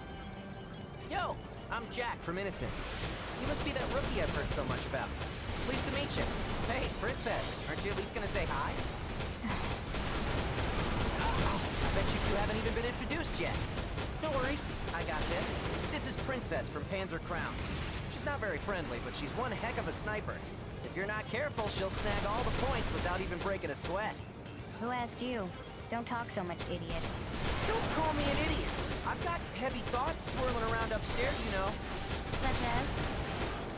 Yo, I'm Jack from Innocence. You must be that rookie I've heard so much about. Pleased to meet you. Hey, Princess, aren't you at least gonna say hi? I bet you two haven't even been introduced yet. No worries, I got this. This is Princess from Panzer Crowns. She's not very friendly, but she's one heck of a sniper. If you're not careful, she'll snag all the points without even breaking a sweat. Who asked you? Don't talk so much, idiot. Don't call me an idiot. I've got heavy thoughts swirling around upstairs, you know. Such as?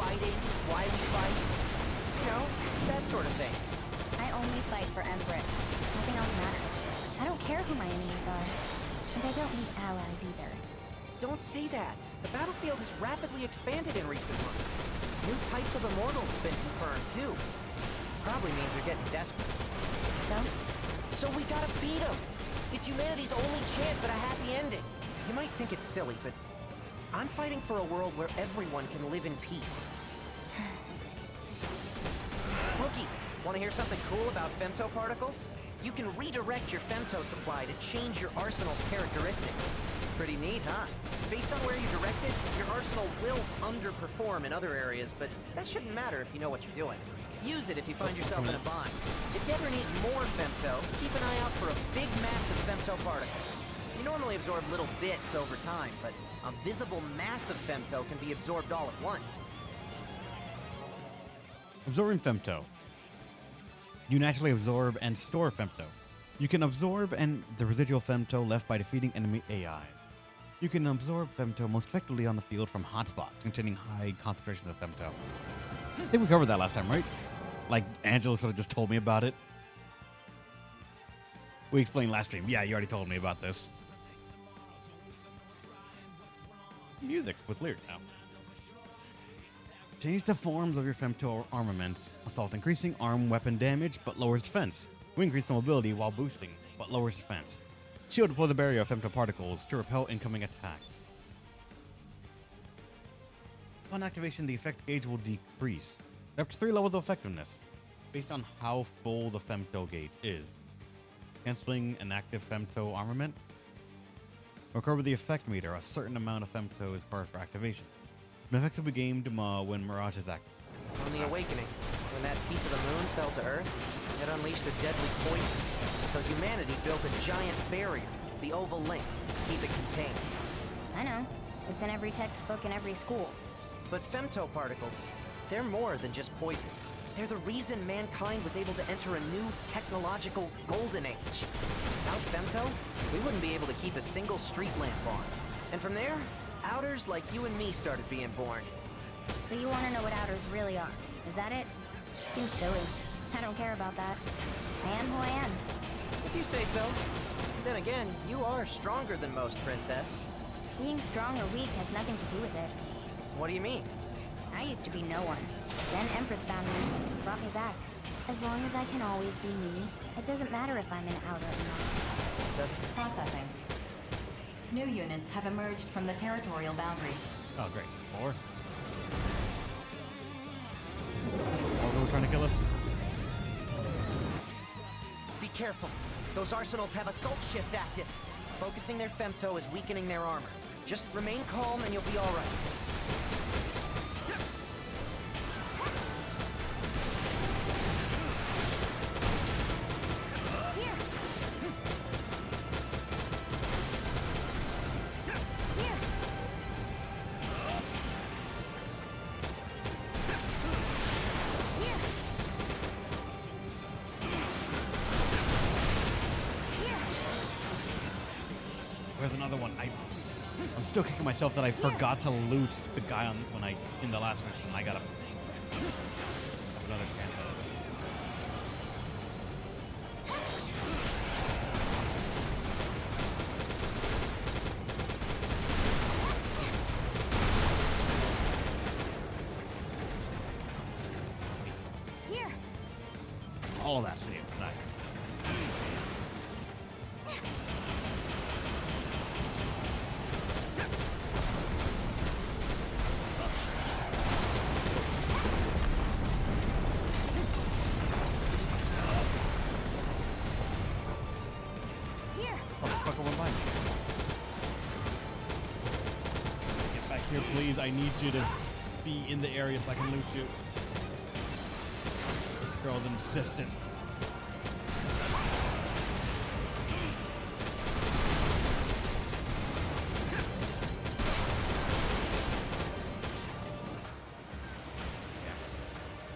Fighting, why we fight. You know, that sort of thing. I only fight for Empress. Nothing else matters. I don't care who my enemies are. And I don't need allies either. Don't say that. The battlefield has rapidly expanded in recent months. New types of immortals have been confirmed, too. Probably means they're getting desperate. So we gotta beat them. It's humanity's only chance at a happy ending. You might think it's silly, but I'm fighting for a world where everyone can live in peace. Rookie, want to hear something cool about femto particles? You can redirect your femto supply to change your arsenal's characteristics. Pretty neat, huh? Based on where you direct it, your arsenal will underperform in other areas, but that shouldn't matter if you know what you're doing. Use it if you find yourself in a bind. If you ever need more femto, keep an eye out for a big mass of femto particles. You normally absorb little bits over time, but a visible mass of femto can be absorbed all at once. Absorbing femto. You naturally absorb and store femto. You can absorb the residual femto left by defeating enemy AIs. You can absorb femto most effectively on the field from hotspots containing high concentrations of femto. I think we covered that last time, right? Like, Angela sort of just told me about it. We explained last stream. Yeah, you already told me about this. Music with lyrics now. Change the forms of your femto armaments. Assault increasing arm weapon damage, but lowers defense. We increase the mobility while boosting, but lowers defense. Shield deploy the barrier of femto particles to repel incoming attacks. Upon activation, the effect gauge will decrease. Up to 3 levels of effectiveness, based on how full the femto gauge is. Canceling an active femto armament. Recover the effect meter. A certain amount of femto is required for activation. The effects will be gained when Mirage is active. On the Awakening, when that piece of the moon fell to Earth, it unleashed a deadly poison. So humanity built a giant barrier, the Oval Link, to keep it contained. I know. It's in every textbook in every school. But femto particles, they're more than just poison. They're the reason mankind was able to enter a new technological golden age. Without femto, we wouldn't be able to keep a single street lamp on. And from there, outers like you and me started being born. So you want to know what outers really are? Is that it? Seems silly. I don't care about that. I am who I am. If you say so. Then again, you are stronger than most, Princess. Being strong or weak has nothing to do with it. What do you mean? I used to be no one. Then Empress found me, brought me back. As long as I can always be me, it doesn't matter if I'm an outer or not. Processing. New units have emerged from the territorial boundary. Oh, great. More? More people trying to kill us? Be careful. Those arsenals have assault shift active. Focusing their femto is weakening their armor. Just remain calm and you'll be all right. Where's another one? I'm still kicking myself that I forgot to loot the guy in the last mission. I gotta another chance. Here. All of that saved. Nice. Here, please. I need you to be in the area so I can loot you. This girl's insistent.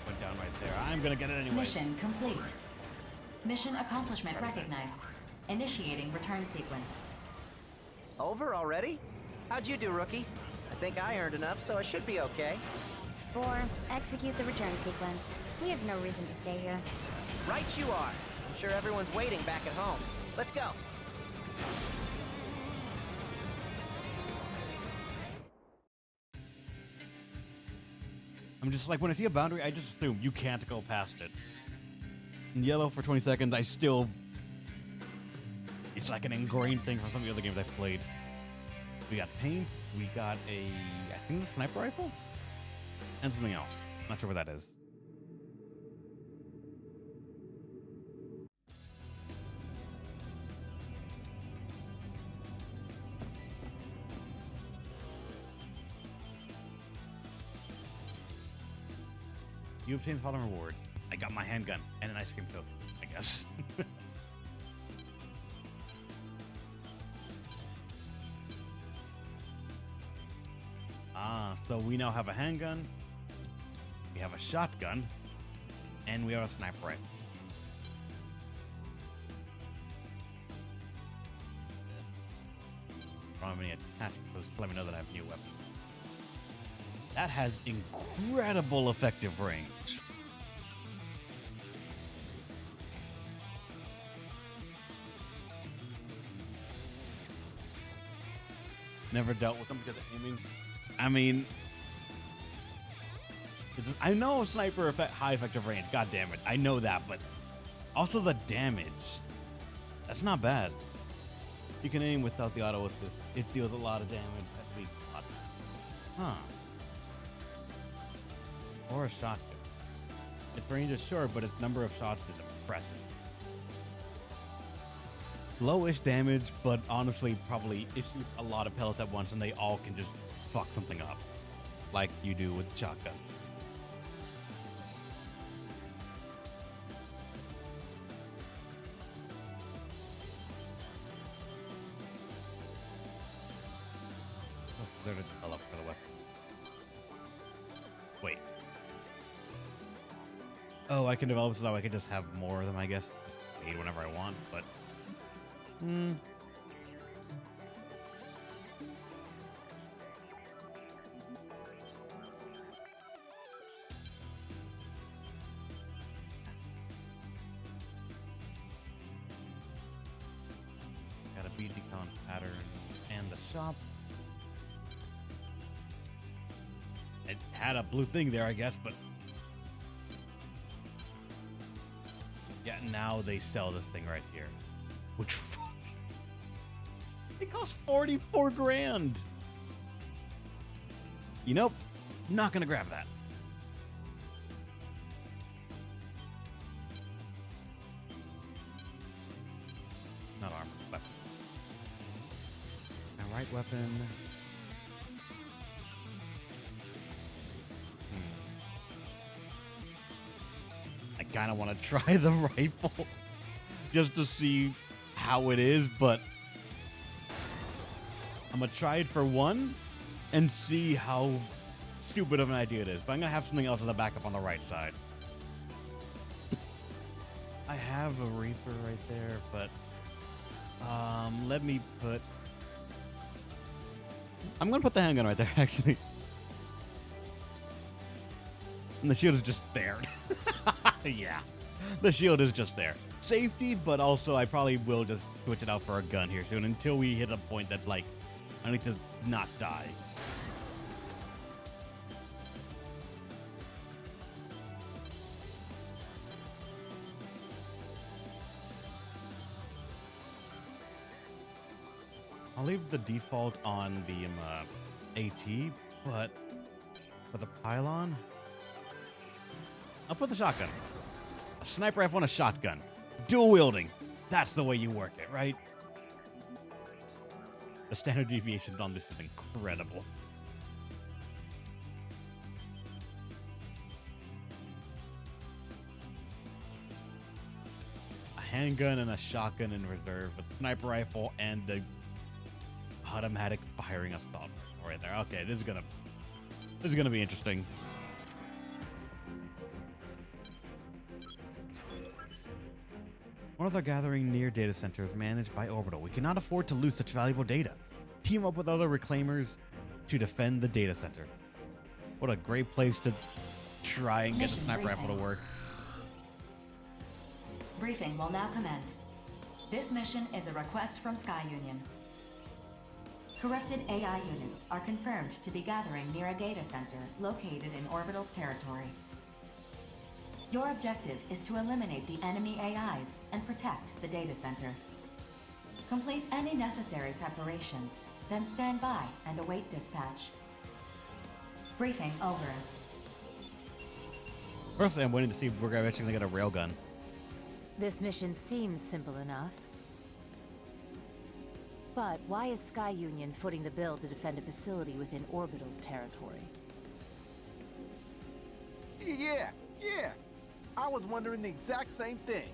Went down right there. I'm gonna get it anyway. Mission complete. Mission accomplishment recognized. Initiating return sequence. Over already? How'd you do, rookie? I think I earned enough, so I should be okay. 4. Execute the return sequence. We have no reason to stay here. Right you are. I'm sure everyone's waiting back at home. Let's go. I'm just like, when I see a boundary, I just assume you can't go past it. In yellow for 20 seconds, I still... It's like an ingrained thing from some of the other games I've played. We got paint, we got I think the sniper rifle? And something else. Not sure what that is. You obtain the following rewards. I got my handgun and an ice cream cone, I guess. So we now have a handgun, we have a shotgun, and we have a sniper rifle. I don't have any attachments, so just let me know that I have a new weapon. That has incredible effective range. Never dealt with them because of aiming. I mean, I know sniper effect, high effective range. God damn it, I know that, but also the damage. That's not bad. You can aim without the auto assist. It deals a lot of damage at weak spots. Huh. Or a shotgun. Its range is short, but its number of shots is impressive. Lowish damage, but honestly, probably it shoots a lot of pellets at once, and they all can just fuck something up, like you do with shotguns. They're to develop for the weapon. Wait. Oh, I can develop so that I can just have more of them, I guess. Just made whenever I want, but... Got a BG con pattern and the shop. It had a blue thing there, I guess, but yeah, now they sell this thing right here, which fuck, it costs 44 grand. You know, not gonna grab that. Not armor, weapon. And right weapon. I kind of want to try the rifle just to see how it is, but I'm going to try it for one and see how stupid of an idea it is. But I'm going to have something else as a backup on the right side. I have a Reaper right there, but let me put... I'm going to put the handgun right there, actually. And the shield is just there. Yeah, the shield is just there. Safety, but also I probably will just switch it out for a gun here soon until we hit a point that's like, I need to not die. I'll leave the default on the AT, but for the pylon, I'll put the shotgun. A sniper rifle and a shotgun. Dual wielding. That's the way you work it, right? The standard deviation on this is incredible. A handgun and a shotgun in reserve, with sniper rifle and the automatic firing assault rifle right there. Okay, this is gonna be interesting. One of the gathering near data centers managed by Orbital. We cannot afford to lose such valuable data. Team up with other reclaimers to defend the data center. What a great place to try and get the sniper rifle to work. Briefing will now commence. This mission is a request from Sky Union. Corrupted AI units are confirmed to be gathering near a data center located in Orbital's territory. Your objective is to eliminate the enemy AIs and protect the data center. Complete any necessary preparations, then stand by and await dispatch. Briefing over. Firstly, I'm waiting to see if we're eventually gonna get a railgun. This mission seems simple enough. But why is Sky Union footing the bill to defend a facility within Orbital's territory? Yeah. I was wondering the exact same thing.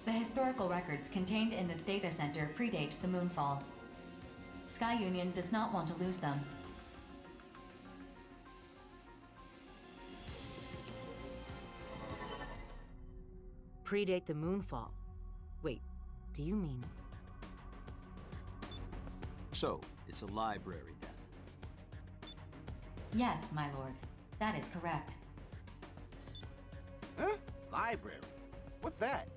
The historical records contained in this data center predate the Moonfall. Sky Union does not want to lose them. Predate the Moonfall? Wait, do you mean... So, it's a library then? Yes, my lord. That is correct. Huh? Library? What's that?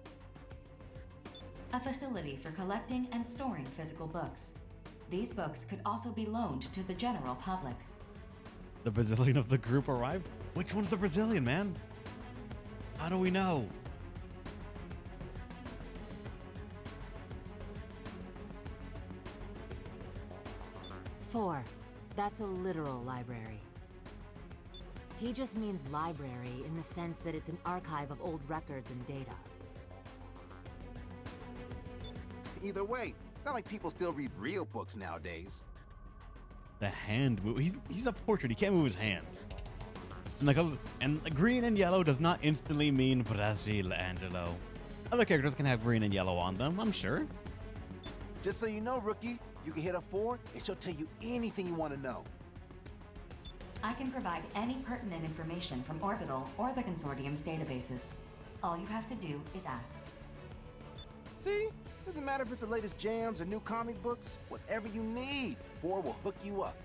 A facility for collecting and storing physical books. These books could also be loaned to the general public. The Brazilian of the group arrived? Which one's the Brazilian, man? How do we know? Four. That's a literal library. He just means library in the sense that it's an archive of old records and data. Either way, it's not like people still read real books nowadays. The hand move. He's a portrait. He can't move his hands. And green and yellow does not instantly mean Brazil, Angelo. Other characters can have green and yellow on them, I'm sure. Just so you know, rookie, you can hit a 4 and she'll tell you anything you want to know. I can provide any pertinent information from Orbital or the Consortium's databases. All you have to do is ask. See? Doesn't matter if it's the latest jams or new comic books. Whatever you need, 4 will hook you up.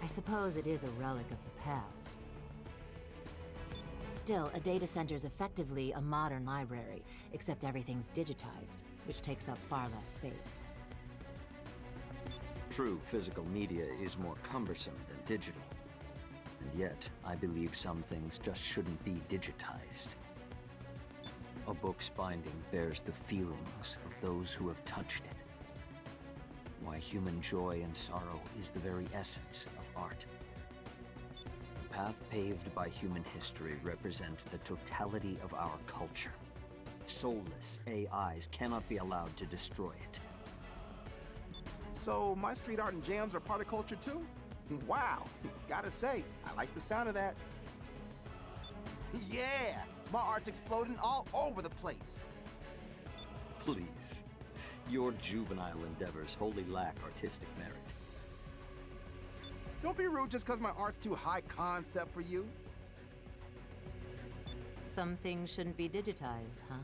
I suppose it is a relic of the past. Still, a data center is effectively a modern library, except everything's digitized, which takes up far less space. True, physical media is more cumbersome than digital. And yet, I believe some things just shouldn't be digitized. A book's binding bears the feelings of those who have touched it. Why human joy and sorrow is the very essence of art. The path paved by human history represents the totality of our culture. Soulless AIs cannot be allowed to destroy it. So, my street art and jams are part of culture too? Wow, gotta say, I like the sound of that. Yeah, my art's exploding all over the place. Please. Your juvenile endeavors wholly lack artistic merit. Don't be rude just because my art's too high concept for you. Some things shouldn't be digitized, huh?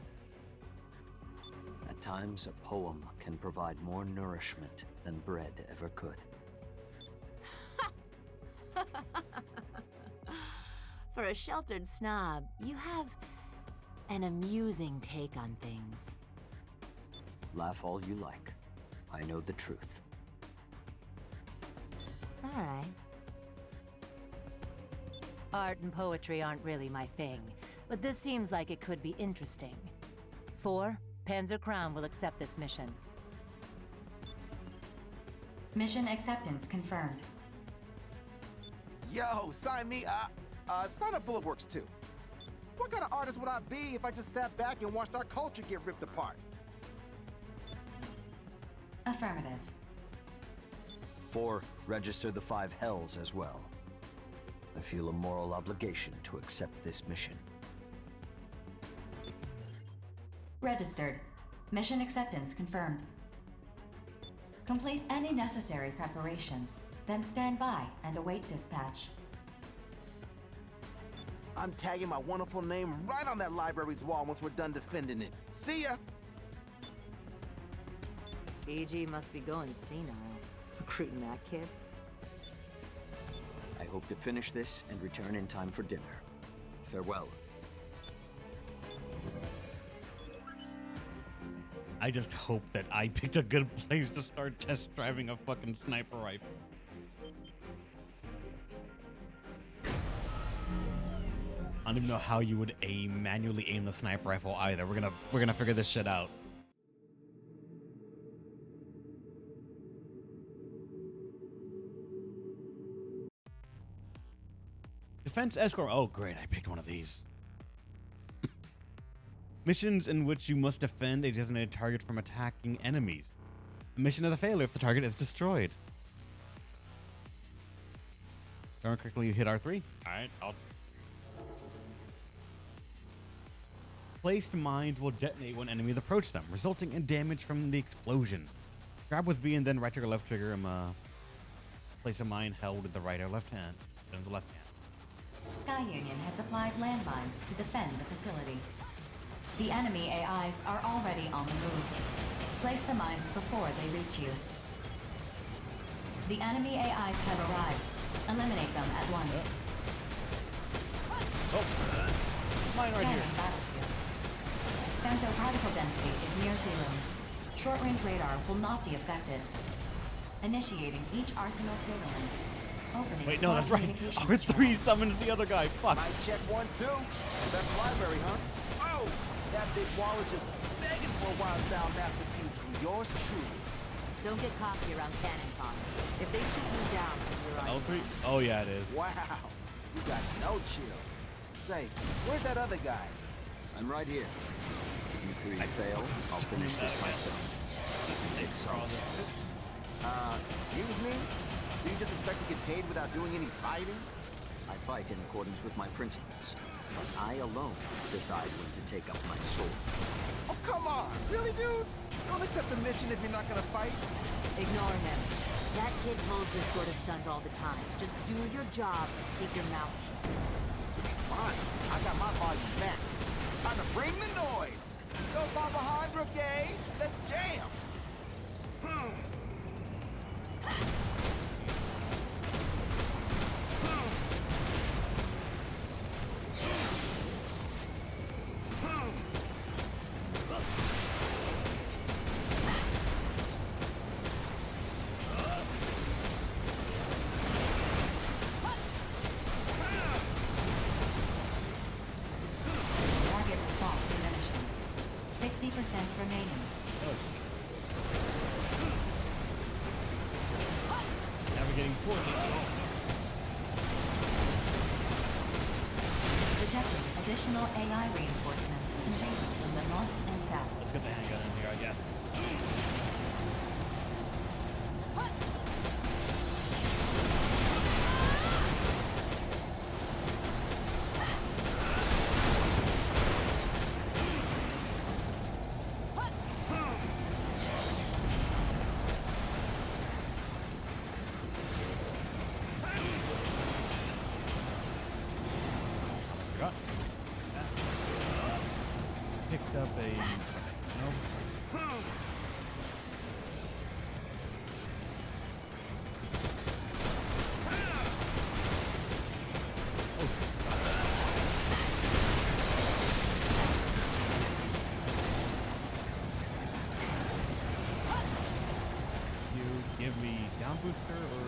At times, a poem can provide more nourishment than bread ever could. For a sheltered snob, you have an amusing take on things. Laugh all you like. I know the truth. All right. Art and poetry aren't really my thing, but this seems like it could be interesting. 4, Panzer Crown will accept this mission. Mission acceptance confirmed. Yo, sign me up. Sign up Bulletworks too. What kind of artist would I be if I just sat back and watched our culture get ripped apart? Affirmative. 4, register the 5 hells as well. I feel a moral obligation to accept this mission. Registered. Mission acceptance confirmed. Complete any necessary preparations, then stand by and await dispatch. I'm tagging my wonderful name right on that library's wall once we're done defending it. See ya! BG must be going senile, recruiting that kid. I hope to finish this and return in time for dinner. Farewell. I just hope that I picked a good place to start test driving a fucking sniper rifle. I don't even know how you would manually aim the sniper rifle either. We're gonna figure this shit out. Defense escort. Oh, great! I picked one of these. Missions in which you must defend a designated target from attacking enemies. A mission is a failure if the target is destroyed. Don't quickly you hit R3. Alright, I'll... Placed mines will detonate when enemies approach them, resulting in damage from the explosion. Grab with B and then right trigger, left trigger, place a mine held with the right or left hand, then the left hand. Sky Union has applied landmines to defend the facility. The enemy AIs are already on the move. Place the mines before they reach you. The enemy AIs have arrived. Eliminate them at once. Oh, mine right here. Scanning battlefield. Femtoparticle density is near 0. Short-range radar will not be affected. Initiating each arsenal's data link. Opening Wait, no, small that's right. communications R3 summons the other guy. Fuck. Might check one, too. That's library, huh? Oh, that big wall is just begging for a wild-style masterpiece from yours truly. Don't get cocky around cannon fodder. If they shoot you down, you're on. L3? Oh, yeah, it is. Wow, you got no chill. Say, where's that other guy? I'm right here. If you three fail, I'll finish this myself. You can take solace in it. Excuse me? So you just expect to get paid without doing any fighting? I fight in accordance with my principles. I alone decide when to take up my sword. Oh, come on. Really, dude? Don't accept the mission if you're not gonna fight. Ignore him. That kid pulls this sort of stunt all the time. Just do your job and keep your mouth shut. Fine. I got my volume maxed. Time to bring the noise. Don't fall behind, Brigade. Let's jam. Target response diminishing. 60% remaining. Navigating towards it. Detecting additional AI reinforcements invading from the north and south. Let's get the handgun in here, I guess. Forgot. Picked up a... No. You give me down booster or...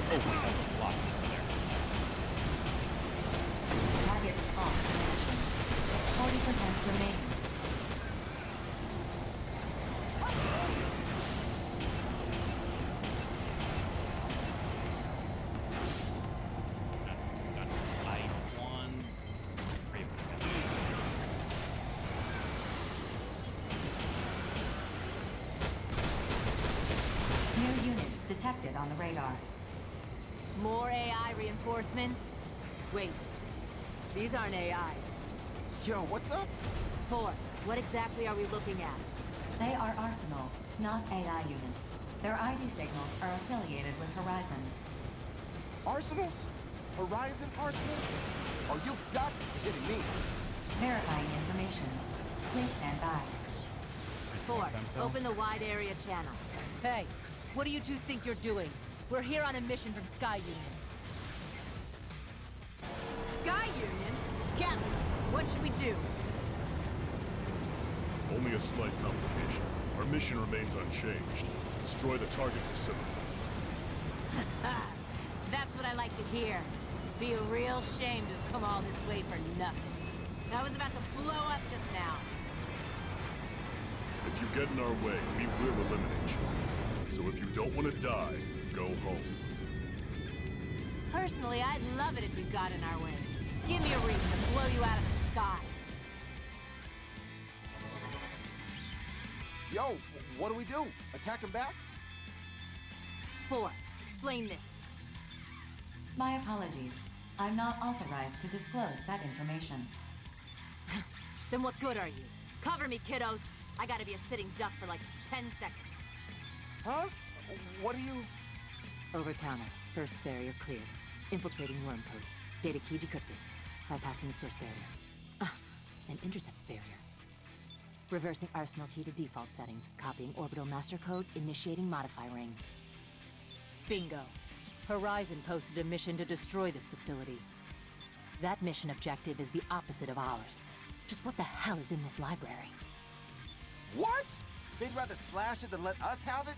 Oh, wait, that's a block there. Target response diminishing. 40% remaining. New units detected on the radar. More AI reinforcements? Wait, these aren't AIs. Yo, what's up? 4, what exactly are we looking at? They are arsenals, not AI units. Their ID signals are affiliated with Horizon. Arsenals? Horizon arsenals? Oh, you got to be kidding me. Verifying information. Please stand by. 4, open the wide area channel. Hey, what do you two think you're doing? We're here on a mission from Sky Union. Sky Union? Captain, what should we do? Only a slight complication. Our mission remains unchanged. Destroy the target facility. That's what I like to hear. Be a real shame to have come all this way for nothing. I was about to blow up just now. If you get in our way, we will eliminate you. So if you don't want to die, go home. Personally, I'd love it if you got in our way. Give me a reason to blow you out of the sky. Yo, what do we do? Attack him back? 4, explain this. My apologies. I'm not authorized to disclose that information. Then what good are you? Cover me, kiddos. I gotta be a sitting duck for like 10 seconds. Huh? What are you... Over-counter. First barrier cleared. Infiltrating worm code. Data key decrypted. Bypassing the source barrier. An intercept barrier. Reversing arsenal key to default settings. Copying orbital master code. Initiating modify ring. Bingo. Horizon posted a mission to destroy this facility. That mission objective is the opposite of ours. Just what the hell is in this library? What? They'd rather slash it than let us have it?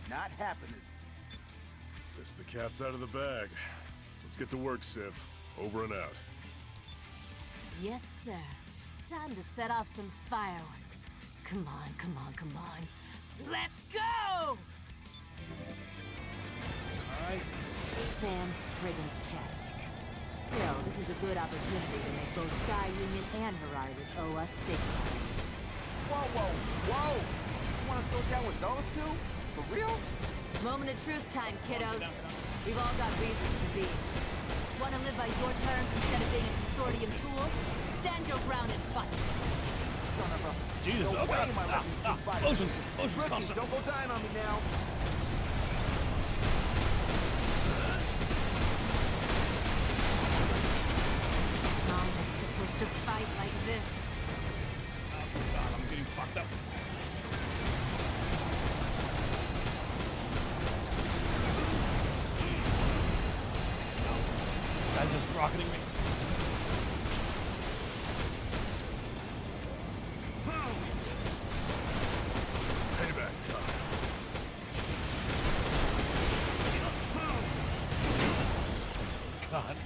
Not happening. Guess the cat's out of the bag. Let's get to work, Civ. Over and out. Yes, sir. Time to set off some fireworks. Come on, come on, come on. Let's go! Alright. Fan-friggin-tastic. Still, this is a good opportunity to make both Sky Union and Horizon owe us big time. Whoa, whoa, whoa! You wanna throw down with those two? For real? Moment of truth time, kiddos. We've all got reasons to be. Want to live by your terms instead of being a consortium tool? Stand your ground and fight. Son of a... Jesus, no oh way God. am I letting these two fight. Potions Rookies, constant. don't go dying on me now. Mom was supposed to fight like this. Oh God, I'm getting fucked up. Guy's just rocketing me. Payback time. God.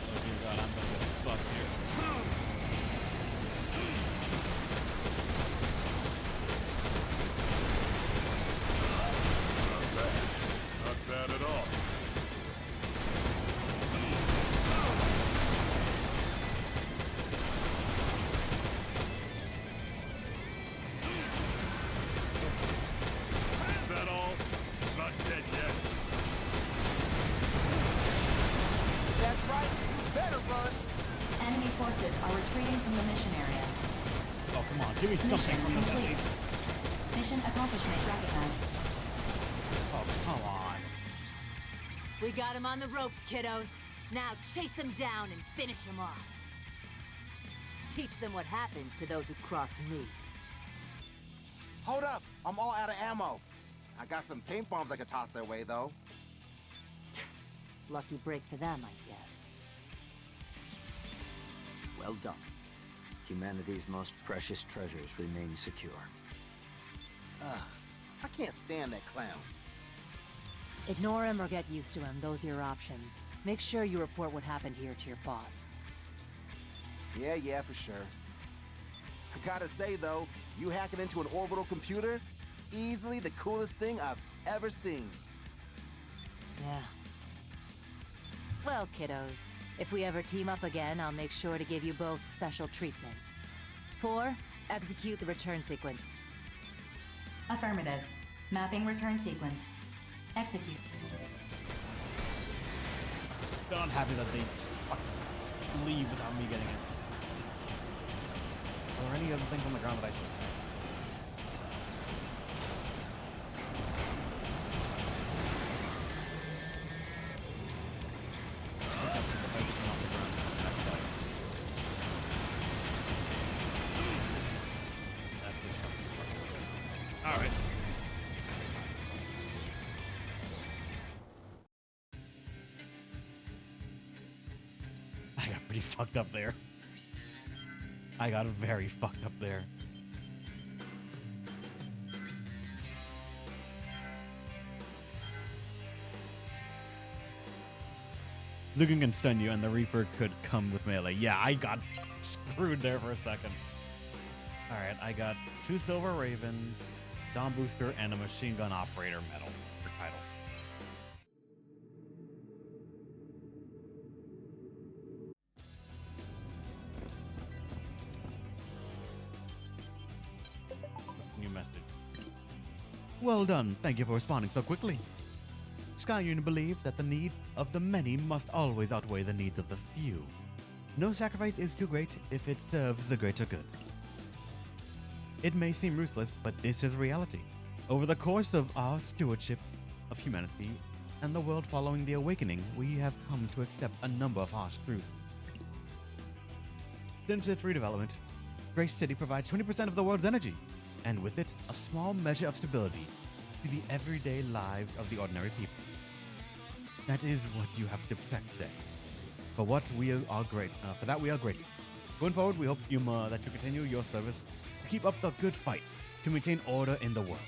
Oh dear God, I'm gonna get fucked here. Not bad at all. Is that all? Not dead yet. That's right. You better run. Enemy forces are retreating from the mission area. Oh, come on. Give me something Mission from this at complete. least. Mission accomplishment recognized. Oh, come on. We got him on the ropes, kiddos. Now chase them down and finish them off. Teach them what happens to those who cross me. Hold up. I'm all out of ammo. I got some paint bombs I could toss their way, though. Lucky break for them, I guess. Well done. Humanity's most precious treasures remain secure. Ugh. I can't stand that clown. Ignore him or get used to him. Those are your options. Make sure you report what happened here to your boss. Yeah, for sure. I gotta say, though, you hacking into an orbital computer, easily the coolest thing I've ever seen. Yeah. Well, kiddos, if we ever team up again, I'll make sure to give you both special treatment. 4, execute the return sequence. Affirmative. Mapping return sequence. Execute. Still not happy that they fucking leave without me getting it. Are there any other things on the ground that I should have? Alright. I got pretty fucked up there. I got very fucked up there. Lucan can stun you, and the Reaper could come with melee. Yeah, I got screwed there for a second. Alright, I got 2 Silver Ravens, Dawn Booster, and a Machine Gun Operator medal for title. What's the new message? Well done. Thank you for responding so quickly. Sky Union believes that the need of the many must always outweigh the needs of the few. No sacrifice is too great if it serves the greater good. It may seem ruthless, but this is reality. Over the course of our stewardship of humanity and the world following the awakening, we have come to accept a number of harsh truths. Since its redevelopment, Grace City provides 20% of the world's energy, and with it, a small measure of stability to the everyday lives of the ordinary people. That is what you have to protect today. For that we are grateful. Going forward, we hope that you continue your service to keep up the good fight to maintain order in the world.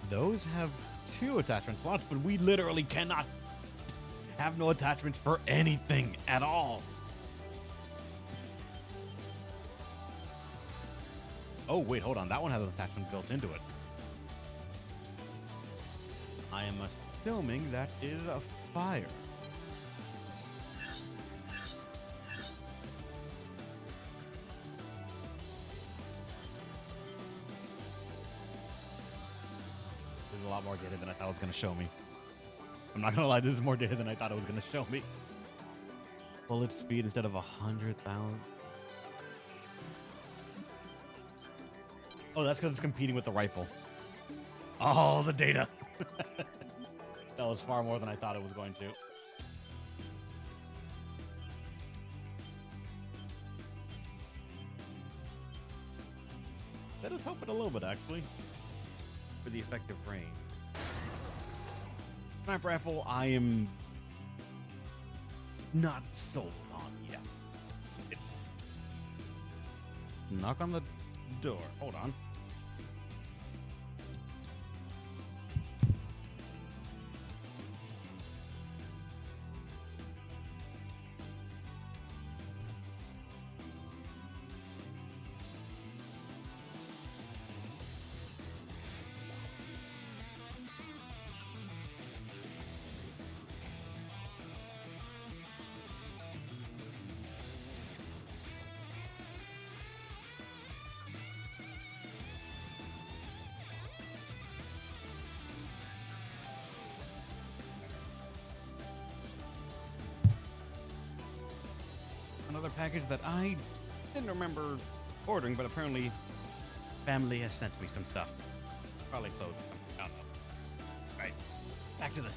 Those have 2 attachment slots, but we literally cannot have no attachments for anything at all. Oh, wait, hold on. That one has an attachment built into it. I am assuming that is a fire. There's a lot more data than I thought it was going to show me. I'm not going to lie, this is more data than I thought it was going to show me. Bullet speed instead of 100,000. Oh, that's because it's competing with the rifle. Oh, the data. That was far more than I thought it was going to. That is helping a little bit, actually, for the effective range. Sniper rifle, I am not sold on yet. Knock on the door. Hold on. Another package that I didn't remember ordering, but apparently family has sent me some stuff. Probably clothes. I don't know. Right. Back to this.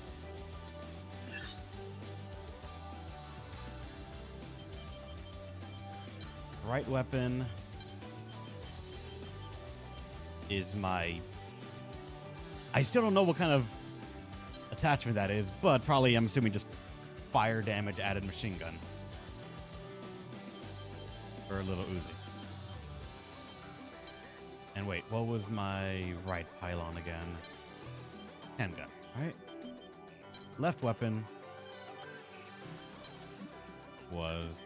Right weapon is my... I still don't know what kind of attachment that is, but probably I'm assuming just fire damage added machine gun. Or a little Uzi. And wait, what was my right pylon again? Handgun, right? Left weapon was...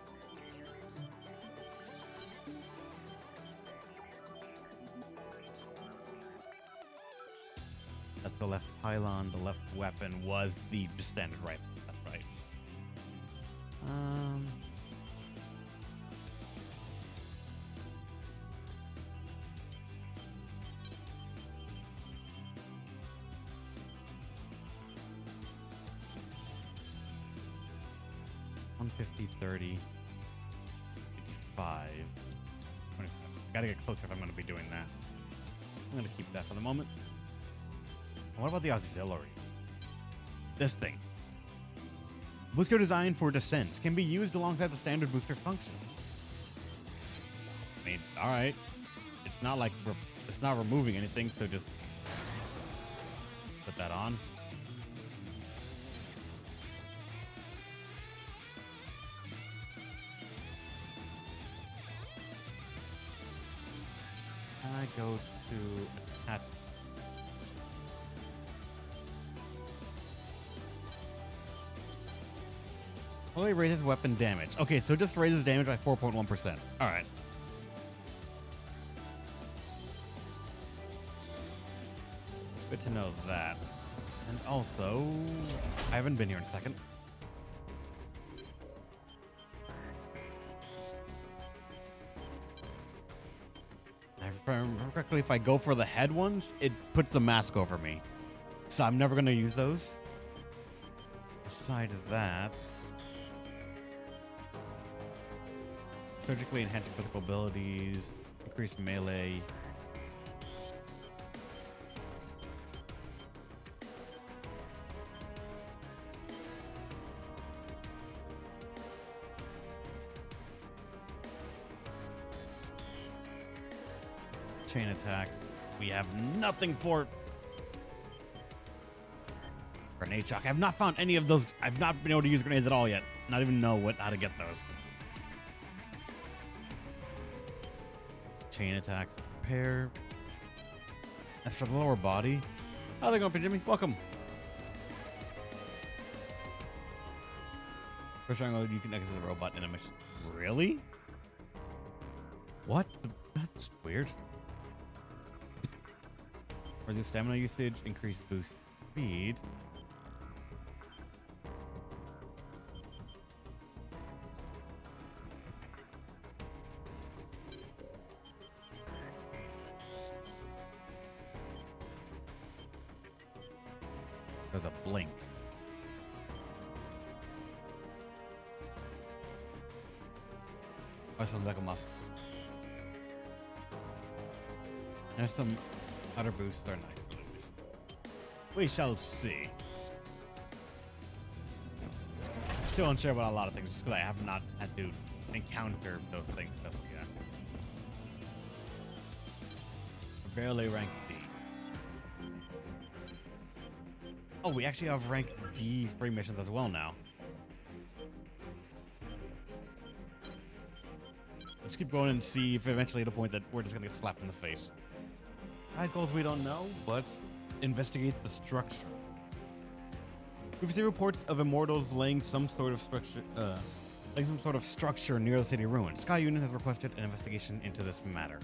That's the left pylon. The left weapon was the standard rifle. That's right. $150, $30, $55, $25. Gotta get closer if I'm gonna be doing that. I'm gonna keep that for the moment. And what about the auxiliary? This thing. Booster designed for descents can be used alongside the standard booster function. I mean, alright. It's not like it's not removing anything, so just put that on. And I go to attach. Only raises weapon damage. Okay, so it just raises damage by 4.1%. All right. Good to know that. And also, I haven't been here in a second. If I remember correctly, if I go for the head ones, it puts the mask over me. So I'm never going to use those. Besides that... Surgically enhancing physical abilities, increased melee. Chain attack. We have nothing for grenade shock. I've not found any of those. I've not been able to use grenades at all yet. Not even know how to get those. Chain attacks. Repair. As for the lower body, how's it going, Jimmy? Welcome. First angle, you can exit the robot in a mission. Really? What? That's weird. Reduce stamina usage, increase boost speed. There's a blink. That sounds like a must. There's some other boosts that are nice. We shall see. Still unsure about a lot of things just because I have not had to encounter those things just yet. Barely rank D. Oh, we actually have rank D free missions as well now. Let's keep going and see if eventually at a point that we're just gonna get slapped in the face. Side goals we don't know, but investigate the structure. We've seen reports of immortals laying some sort of structure, near the city ruins. Sky Union has requested an investigation into this matter.